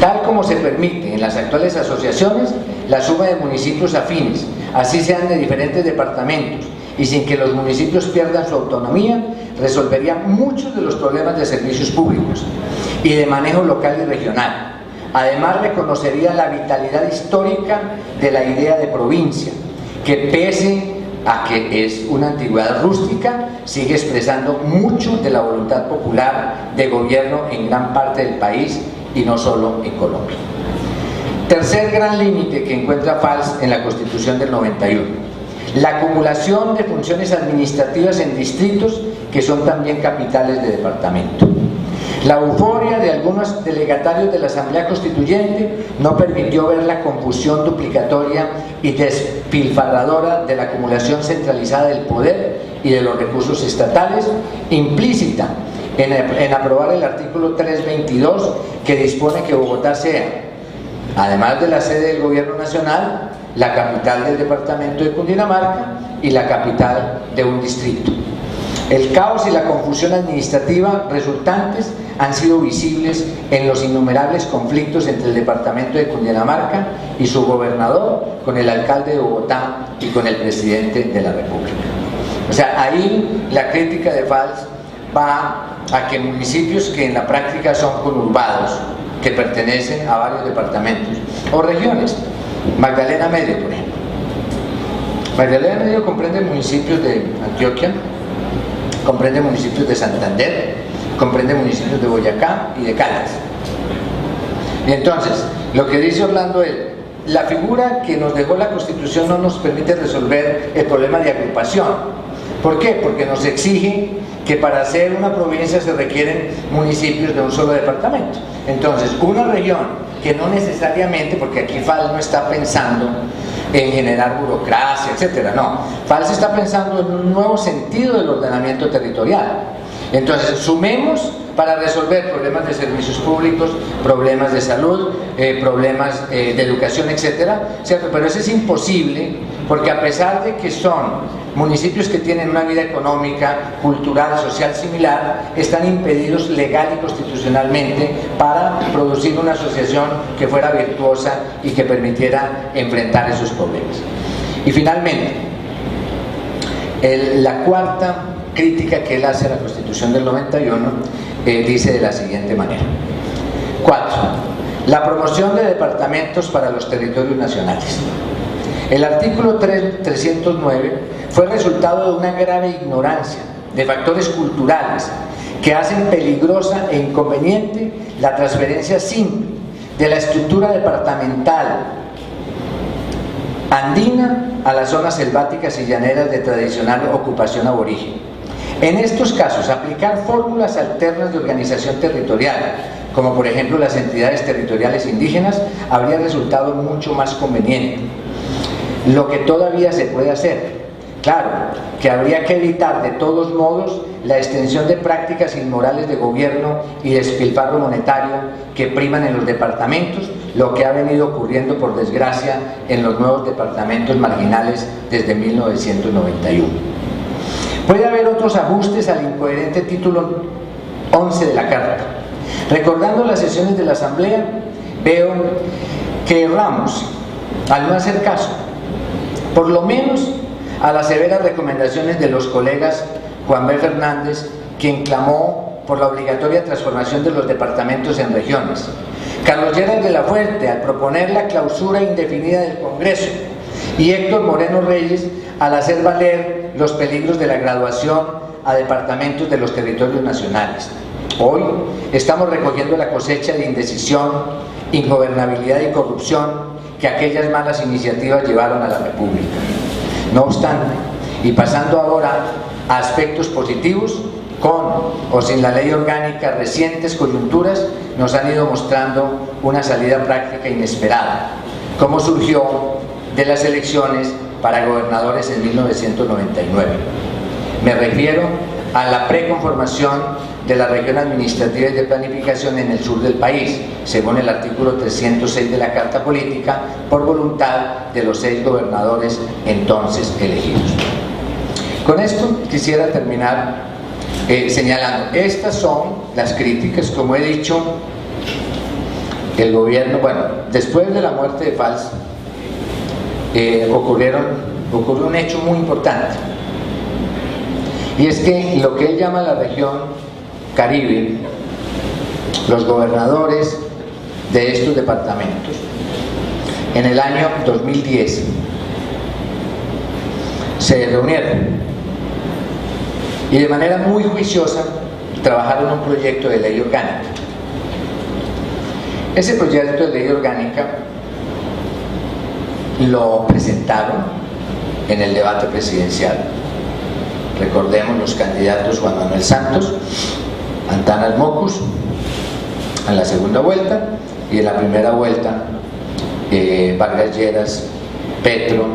tal como se permite en las actuales asociaciones la suma de municipios afines, así sean de diferentes departamentos, y sin que los municipios pierdan su autonomía, resolvería muchos de los problemas de servicios públicos y de manejo local y regional. Además, reconocería la vitalidad histórica de la idea de provincia, que pese a que es una antigüedad rústica, sigue expresando mucho de la voluntad popular de gobierno en gran parte del país y no solo en Colombia. Tercer gran límite que encuentra Valls en la Constitución del 91. La acumulación de funciones administrativas en distritos que son también capitales de departamento. La euforia de algunos delegatarios de la Asamblea Constituyente no permitió ver la confusión duplicatoria y despilfarradora de la acumulación centralizada del poder y de los recursos estatales, implícita en aprobar el artículo 322, que dispone que Bogotá sea, además de la sede del Gobierno Nacional, la capital del departamento de Cundinamarca y la capital de un distrito. El caos y la confusión administrativa resultantes han sido visibles en los innumerables conflictos entre el departamento de Cundinamarca y su gobernador, con el alcalde de Bogotá y con el presidente de la República. O sea, ahí la crítica de Valls va a que municipios que en la práctica son conurbados, que pertenecen a varios departamentos o regiones, Magdalena Medio, por ejemplo. Magdalena Medio comprende municipios de Antioquia, comprende municipios de Santander, comprende municipios de Boyacá y de Caldas. Y entonces, lo que dice Orlando es, la figura que nos dejó la Constitución no nos permite resolver el problema de agrupación. ¿Por qué? Porque nos exige que para ser una provincia se requieren municipios de un solo departamento. Entonces, una región que no necesariamente, porque aquí FAL no está pensando en generar burocracia, etcétera, no. FAL se está pensando en un nuevo sentido del ordenamiento territorial. Entonces, sumemos para resolver problemas de servicios públicos, problemas de salud, problemas de educación, etcétera, ¿cierto? Pero eso es imposible, porque a pesar de que son municipios que tienen una vida económica, cultural, social similar, están impedidos legal y constitucionalmente para producir una asociación que fuera virtuosa y que permitiera enfrentar esos problemas. Y finalmente, la cuarta crítica que él hace a la Constitución del 91 dice de la siguiente manera. 4. La promoción de departamentos para los territorios nacionales. El artículo 309 fue resultado de una grave ignorancia de factores culturales que hacen peligrosa e inconveniente la transferencia simple de la estructura departamental andina a las zonas selváticas y llaneras de tradicional ocupación aborigen. En estos casos, aplicar fórmulas alternas de organización territorial, como por ejemplo las entidades territoriales indígenas, habría resultado mucho más conveniente. Lo que todavía se puede hacer, claro, que habría que evitar de todos modos la extensión de prácticas inmorales de gobierno y despilfarro monetario que priman en los departamentos, lo que ha venido ocurriendo por desgracia en los nuevos departamentos marginales desde 1991. Puede haber otros ajustes al incoherente título 11 de la Carta. Recordando las sesiones de la Asamblea, veo que erramos al no hacer caso, por lo menos a las severas recomendaciones de los colegas Juan B. Fernández, quien clamó por la obligatoria transformación de los departamentos en regiones, Carlos Lleras de la Fuente al proponer la clausura indefinida del Congreso, y Héctor Moreno Reyes al hacer valer los peligros de la graduación a departamentos de los territorios nacionales. Hoy estamos recogiendo la cosecha de indecisión, ingobernabilidad y corrupción que aquellas malas iniciativas llevaron a la República. No obstante, y pasando ahora a aspectos positivos, con o sin la ley orgánica, recientes coyunturas nos han ido mostrando una salida práctica inesperada, como surgió de las elecciones para gobernadores en 1999. Me refiero a la preconformación de la región administrativa y de planificación en el sur del país, según el artículo 306 de la Carta Política, por voluntad de los 6 gobernadores entonces elegidos. Con esto quisiera terminar señalando, estas son las críticas, como he dicho, el gobierno, bueno, después de la muerte de Valls, ocurrió un hecho muy importante, y es que lo que él llama la región Caribe, los gobernadores de estos departamentos, en el año 2010 se reunieron y de manera muy juiciosa trabajaron un proyecto de ley orgánica. Ese proyecto de ley orgánica lo presentaron en el debate presidencial. Recordemos los candidatos Juan Manuel Santos, Antanas Mockus en la segunda vuelta, y en la primera vuelta Vargas Lleras, Petro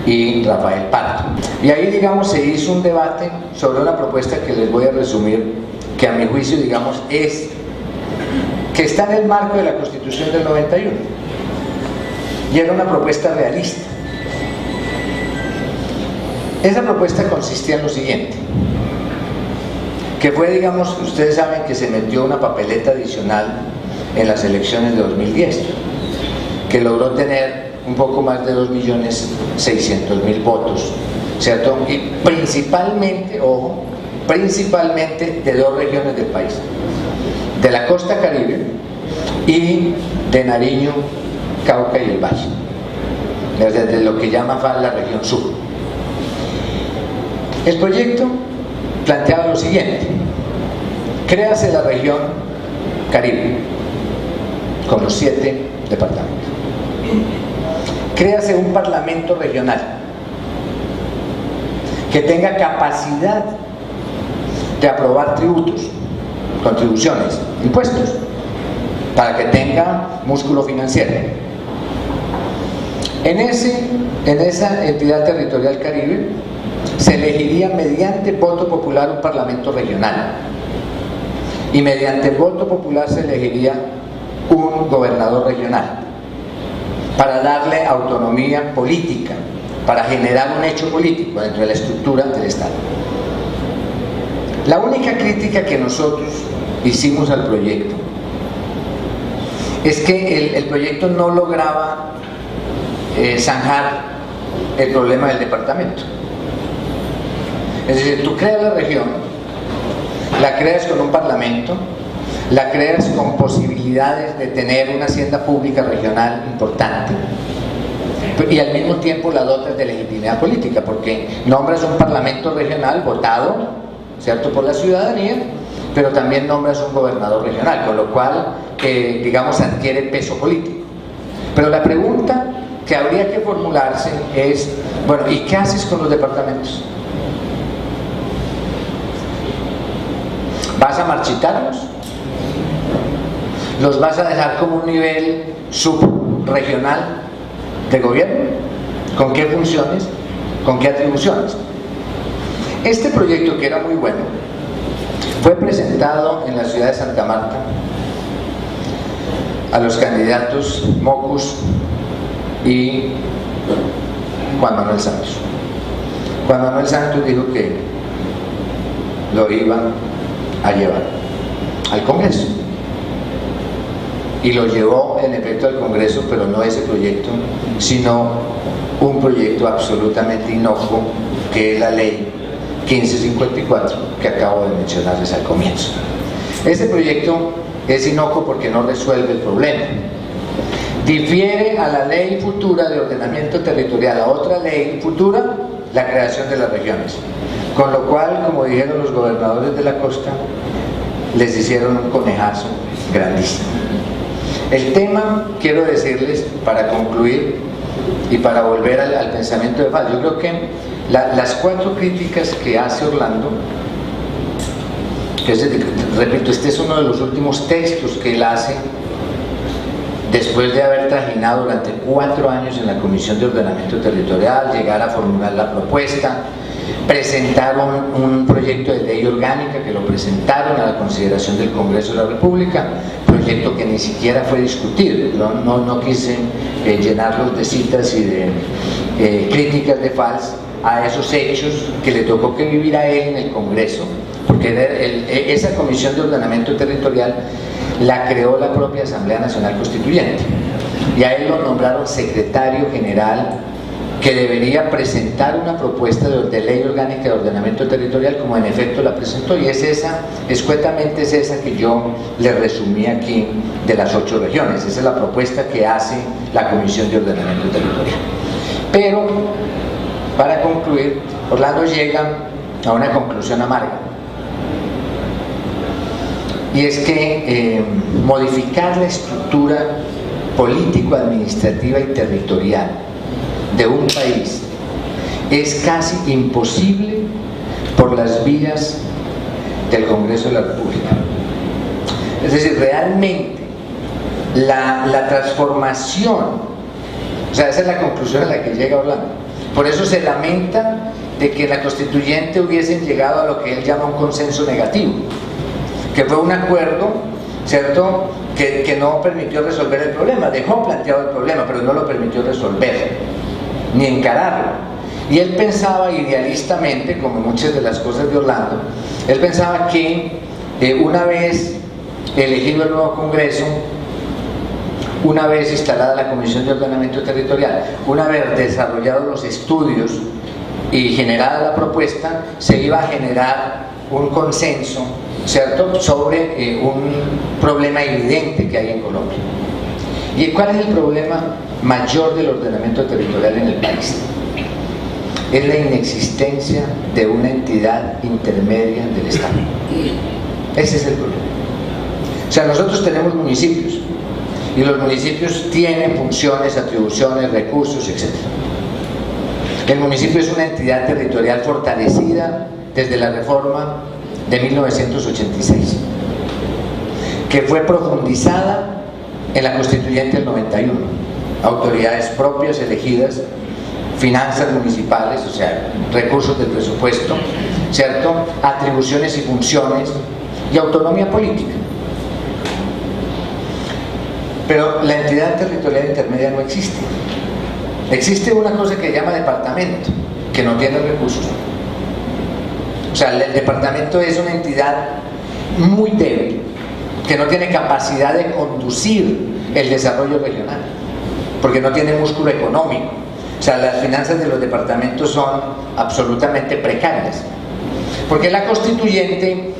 y Rafael Pardo. Y ahí, digamos, se hizo un debate sobre una propuesta que les voy a resumir, que a mi juicio, digamos, es que está en el marco de la Constitución del 91, y era una propuesta realista. Esa propuesta consistía en lo siguiente, que fue, digamos, ustedes saben que se metió una papeleta adicional en las elecciones de 2010, que logró tener un poco más de 2.600.000 votos, ¿cierto? Y principalmente, ojo, principalmente de 2 regiones del país, de la costa Caribe y de Nariño, Cauca y el Valle, desde lo que llama FAL la región sur. El proyecto planteaba lo siguiente: Créase la región Caribe, con los 7 departamentos. Créase un parlamento regional que tenga capacidad de aprobar tributos, contribuciones, impuestos, para que tenga músculo financiero. En esa entidad territorial Caribe se elegiría mediante voto popular un parlamento regional, y mediante voto popular se elegiría un gobernador regional para darle autonomía política, para generar un hecho político dentro de la estructura del Estado. La única crítica que nosotros hicimos al proyecto es que el proyecto no lograba zanjar el problema del departamento. Es decir, tú creas la región, la creas con un parlamento, la creas con posibilidades de tener una hacienda pública regional importante, y al mismo tiempo la dotas de legitimidad política, porque nombras un parlamento regional votado, ¿cierto?, por la ciudadanía, pero también nombras un gobernador regional, con lo cual, digamos, adquiere peso político. Pero la pregunta que habría que formularse es, bueno, ¿y qué haces con los departamentos? ¿Vas a marchitarlos? ¿Los vas a dejar como un nivel subregional de gobierno? ¿Con qué funciones? ¿Con qué atribuciones? Este proyecto, que era muy bueno, fue presentado en la ciudad de Santa Marta a los candidatos Mocus y Juan Manuel Santos. Juan Manuel Santos dijo que lo iba a llevar al Congreso, y lo llevó en efecto al Congreso, pero no ese proyecto, sino un proyecto absolutamente inocuo, que es la ley 1554 que acabo de mencionarles al comienzo. Ese proyecto es inocuo porque no resuelve el problema. Difiere a la ley futura de ordenamiento territorial, a otra ley futura, la creación de las regiones, con lo cual, como dijeron los gobernadores de la costa, les hicieron un conejazo grandísimo. El tema, quiero decirles, para concluir y para volver al pensamiento de Fals, yo creo que las 4 críticas que hace Orlando, que repito, este es uno de los últimos textos que él hace después de haber trajinado durante 4 años en la Comisión de Ordenamiento Territorial, llegar a formular la propuesta, presentar un proyecto de ley orgánica que lo presentaron a la consideración del Congreso de la República, proyecto que ni siquiera fue discutido. No quise llenarlos de citas y de críticas de Fals a esos hechos que le tocó que vivir a él en el Congreso, porque esa Comisión de Ordenamiento Territorial la creó la propia Asamblea Nacional Constituyente, y a él lo nombraron secretario general, que debería presentar una propuesta de ley orgánica de ordenamiento territorial, como en efecto la presentó, y es esa, escuetamente es esa que yo le resumí aquí, de las 8 regiones. Esa es la propuesta que hace la Comisión de Ordenamiento Territorial. Pero, para concluir, Orlando llega a una conclusión amarga, y es que modificar la estructura político-administrativa y territorial de un país es casi imposible por las vías del Congreso de la República. Es decir, realmente la transformación, o sea, esa es la conclusión a la que llega Orlando. Por eso se lamenta de que en la constituyente hubiesen llegado a lo que él llama un consenso negativo, que fue un acuerdo, ¿cierto?, que no permitió resolver el problema. Dejó planteado el problema, pero no lo permitió resolver ni encararlo. Y él pensaba idealistamente, como muchas de las cosas de Orlando, él pensaba que una vez elegido el nuevo Congreso, una vez instalada la Comisión de Ordenamiento Territorial, una vez desarrollados los estudios y generada la propuesta, se iba a generar un consenso, ¿cierto?, sobre un problema evidente que hay en Colombia. ¿Y cuál es el problema mayor del ordenamiento territorial en el país? Es la inexistencia de una entidad intermedia del Estado. Ese es el problema. O sea, nosotros tenemos municipios y los municipios tienen funciones, atribuciones, recursos, etc. El municipio es una entidad territorial fortalecida desde la reforma de 1986, que fue profundizada en la Constituyente del 91. Autoridades propias elegidas, finanzas municipales, o sea, recursos del presupuesto, ¿cierto? Atribuciones y funciones y autonomía política. Pero la entidad territorial intermedia no existe. Existe una cosa que se llama departamento, que no tiene recursos. O sea, el departamento es una entidad muy débil, que no tiene capacidad de conducir el desarrollo regional, porque no tiene músculo económico. O sea, las finanzas de los departamentos son absolutamente precarias. Porque la constituyente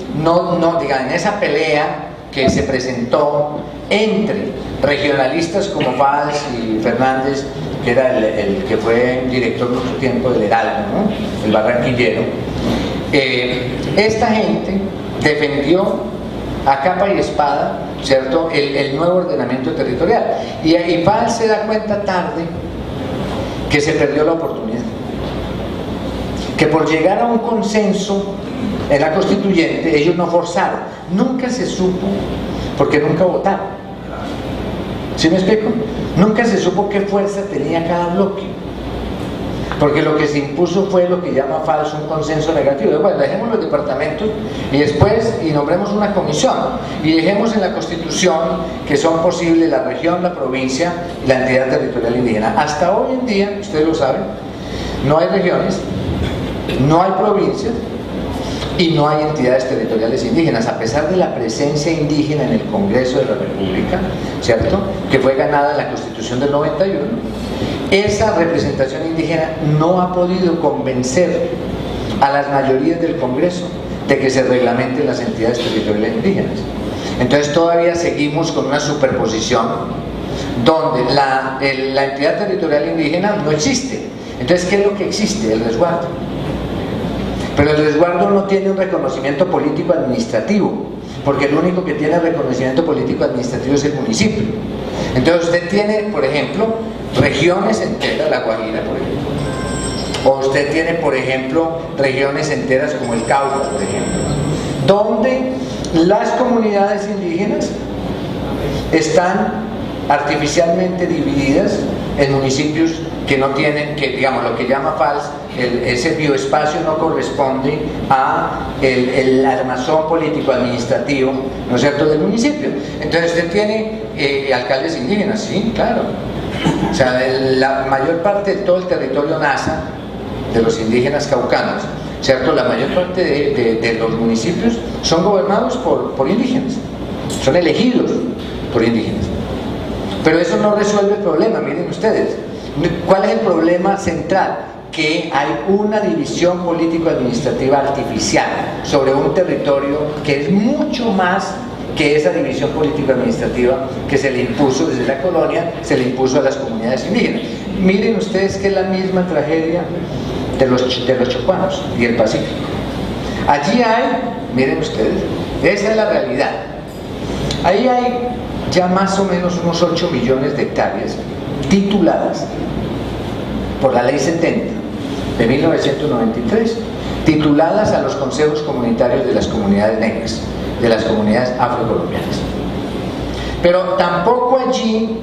diga, en esa pelea que se presentó entre regionalistas como Valls y Fernández, que era el que fue director mucho tiempo del Heraldo, ¿no? El barranquillero, esta gente defendió a capa y espada, ¿cierto?, el nuevo ordenamiento territorial. Y Valls se da cuenta tarde que se perdió la oportunidad, que por llegar a un consenso en la constituyente ellos no forzaron, nunca se supo, porque nunca votaron. ¿Sí me explico? Nunca se supo qué fuerza tenía cada bloque, porque lo que se impuso fue lo que llama falso un consenso negativo. Bueno, dejemos los departamentos y después nombremos una comisión y dejemos en la Constitución que son posibles la región, la provincia y la entidad territorial indígena. Hasta hoy en día, ustedes lo saben, no hay regiones, no hay provincias y no hay entidades territoriales indígenas, a pesar de la presencia indígena en el Congreso de la República, ¿cierto?, que fue ganada en la Constitución del 91. Esa representación indígena no ha podido convencer a las mayorías del Congreso de que se reglamenten las entidades territoriales indígenas. Entonces todavía seguimos con una superposición donde la entidad territorial indígena no existe. Entonces, ¿qué es lo que existe? El resguardo. Pero el resguardo no tiene un reconocimiento político administrativo, porque el único que tiene reconocimiento político administrativo es el municipio. Entonces usted tiene, por ejemplo, regiones enteras, La Guajira, por ejemplo, o usted tiene, por ejemplo, regiones enteras como el Cauca, por ejemplo, donde las comunidades indígenas están artificialmente divididas en municipios que no tienen, que digamos lo que llama Valls, ese bioespacio no corresponde a el armazón político administrativo, ¿no es cierto?, del municipio. Entonces usted tiene alcaldes indígenas, sí, claro. O sea, la mayor parte de todo el territorio NASA, de los indígenas caucanos, ¿cierto?, la mayor parte de los municipios son gobernados por indígenas, son elegidos por indígenas. Pero eso no resuelve el problema. Miren ustedes, ¿cuál es el problema central? Que hay una división político-administrativa artificial sobre un territorio que es mucho más que esa división político-administrativa que se le impuso desde la colonia, se le impuso a las comunidades indígenas. Miren ustedes que es la misma tragedia de los chocuanos y el Pacífico. Allí hay, miren ustedes, esa es la realidad. Ahí hay ya más o menos unos 8 millones de hectáreas tituladas por la ley 70 de 1993, tituladas a los consejos comunitarios de las comunidades negras, de las comunidades afrocolombianas. Pero tampoco allí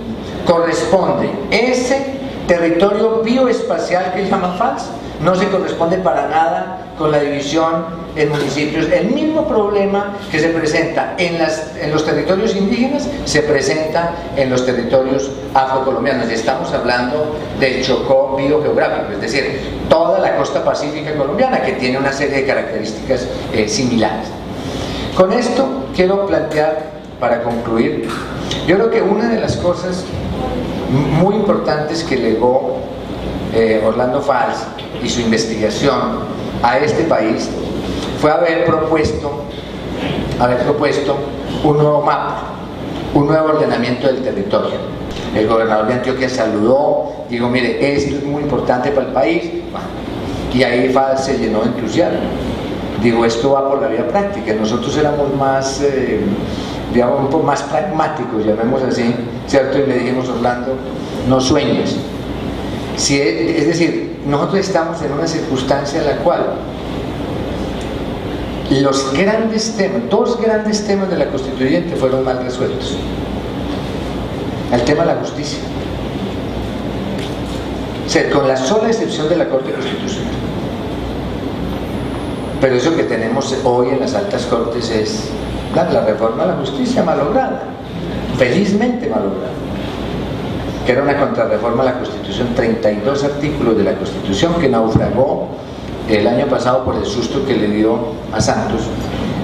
corresponde ese territorio bioespacial que llama Valls, no se corresponde para nada con la división en municipios. El mismo problema que se presenta en los territorios indígenas se presenta en los territorios afrocolombianos. Estamos hablando del Chocó biogeográfico, es decir, toda la costa pacífica colombiana, que tiene una serie de características similares. Con esto quiero plantear, para concluir, yo creo que una de las cosas muy importantes que legó Orlando Valls y su investigación a este país fue haber propuesto un nuevo mapa, un nuevo ordenamiento del territorio. El gobernador de Antioquia saludó, dijo, mire, esto es muy importante para el país, y ahí Valls se llenó de entusiasmo. digo, esto va por la vía práctica. Nosotros éramos más, digamos, un poco más pragmáticos, llamemos así, ¿cierto? Y le dijimos, Orlando, no sueñes. Si es decir, nosotros estamos en una circunstancia en la cual los grandes temas, dos grandes temas de la constituyente fueron mal resueltos. El tema de la justicia, o sea, con la sola excepción de la Corte Constitucional. Pero eso que tenemos hoy en las altas cortes es la reforma de la justicia malograda, felizmente malograda, que era una contrarreforma a la Constitución, 32 artículos de la Constitución que naufragó el año pasado por el susto que le dio a Santos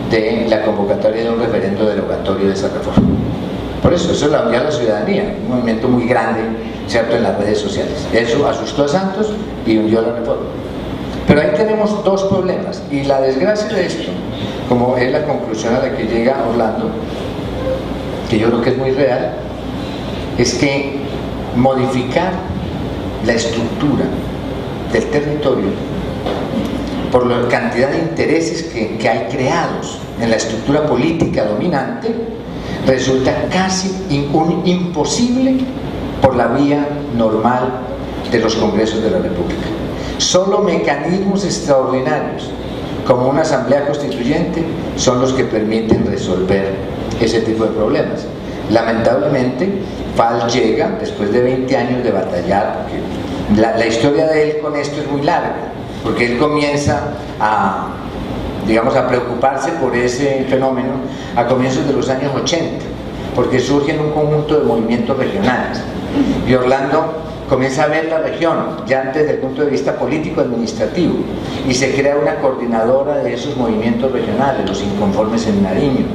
de la convocatoria de un referendo derogatorio de esa reforma. Por eso la unió a la ciudadanía, un movimiento muy grande, ¿cierto?, en las redes sociales. Eso asustó a Santos y hundió la reforma. Pero ahí tenemos dos problemas, y la desgracia de esto, como es la conclusión a la que llega Orlando, que yo creo que es muy real, es que modificar la estructura del territorio por la cantidad de intereses que hay creados en la estructura política dominante resulta casi imposible por la vía normal de los congresos de la República. Solo mecanismos extraordinarios como una asamblea constituyente son los que permiten resolver ese tipo de problemas. Lamentablemente, Valls llega después de 20 años de batallar, porque la historia de él con esto es muy larga, porque él comienza a, digamos, a preocuparse por ese fenómeno a comienzos de los años 80, porque surgen un conjunto de movimientos regionales, y Orlando comienza a ver la región ya desde el punto de vista político-administrativo, y se crea una coordinadora de esos movimientos regionales, los inconformes en Nariño,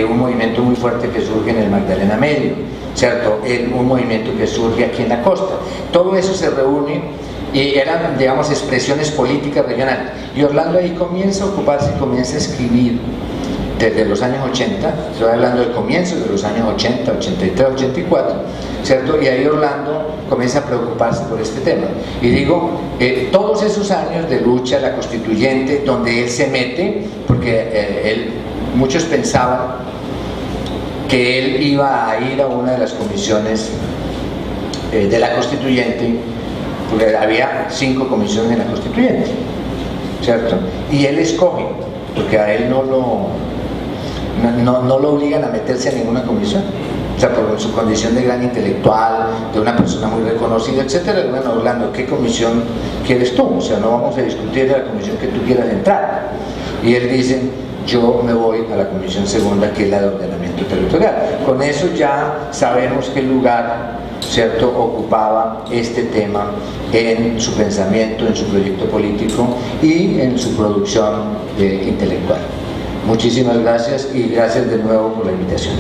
un movimiento muy fuerte que surge en el Magdalena Medio, ¿cierto? Un movimiento que surge aquí en la costa. Todo eso se reúne y eran, digamos, expresiones políticas regionales, y Orlando ahí comienza a ocuparse y comienza a escribir desde los años 80, estoy hablando del comienzo de los años 80, 83, 84, ¿cierto? Y ahí Orlando comienza a preocuparse por este tema. Y digo, todos esos años de lucha, la constituyente, donde él se mete, porque muchos pensaban que él iba a ir a una de las comisiones de la constituyente, porque había 5 comisiones en la constituyente, ¿cierto? Y él escoge, porque a él no lo obligan a meterse a ninguna comisión, o sea, por su condición de gran intelectual, de una persona muy reconocida, etcétera. Bueno, Orlando, ¿qué comisión quieres tú? O sea, no vamos a discutir de la comisión que tú quieras entrar. Y él dice, yo me voy a la comisión segunda, que es la de ordenamiento territorial. Con eso ya sabemos qué lugar, ¿cierto?, ocupaba este tema en su pensamiento, en su proyecto político y en su producción intelectual. Muchísimas gracias, y gracias de nuevo por la invitación.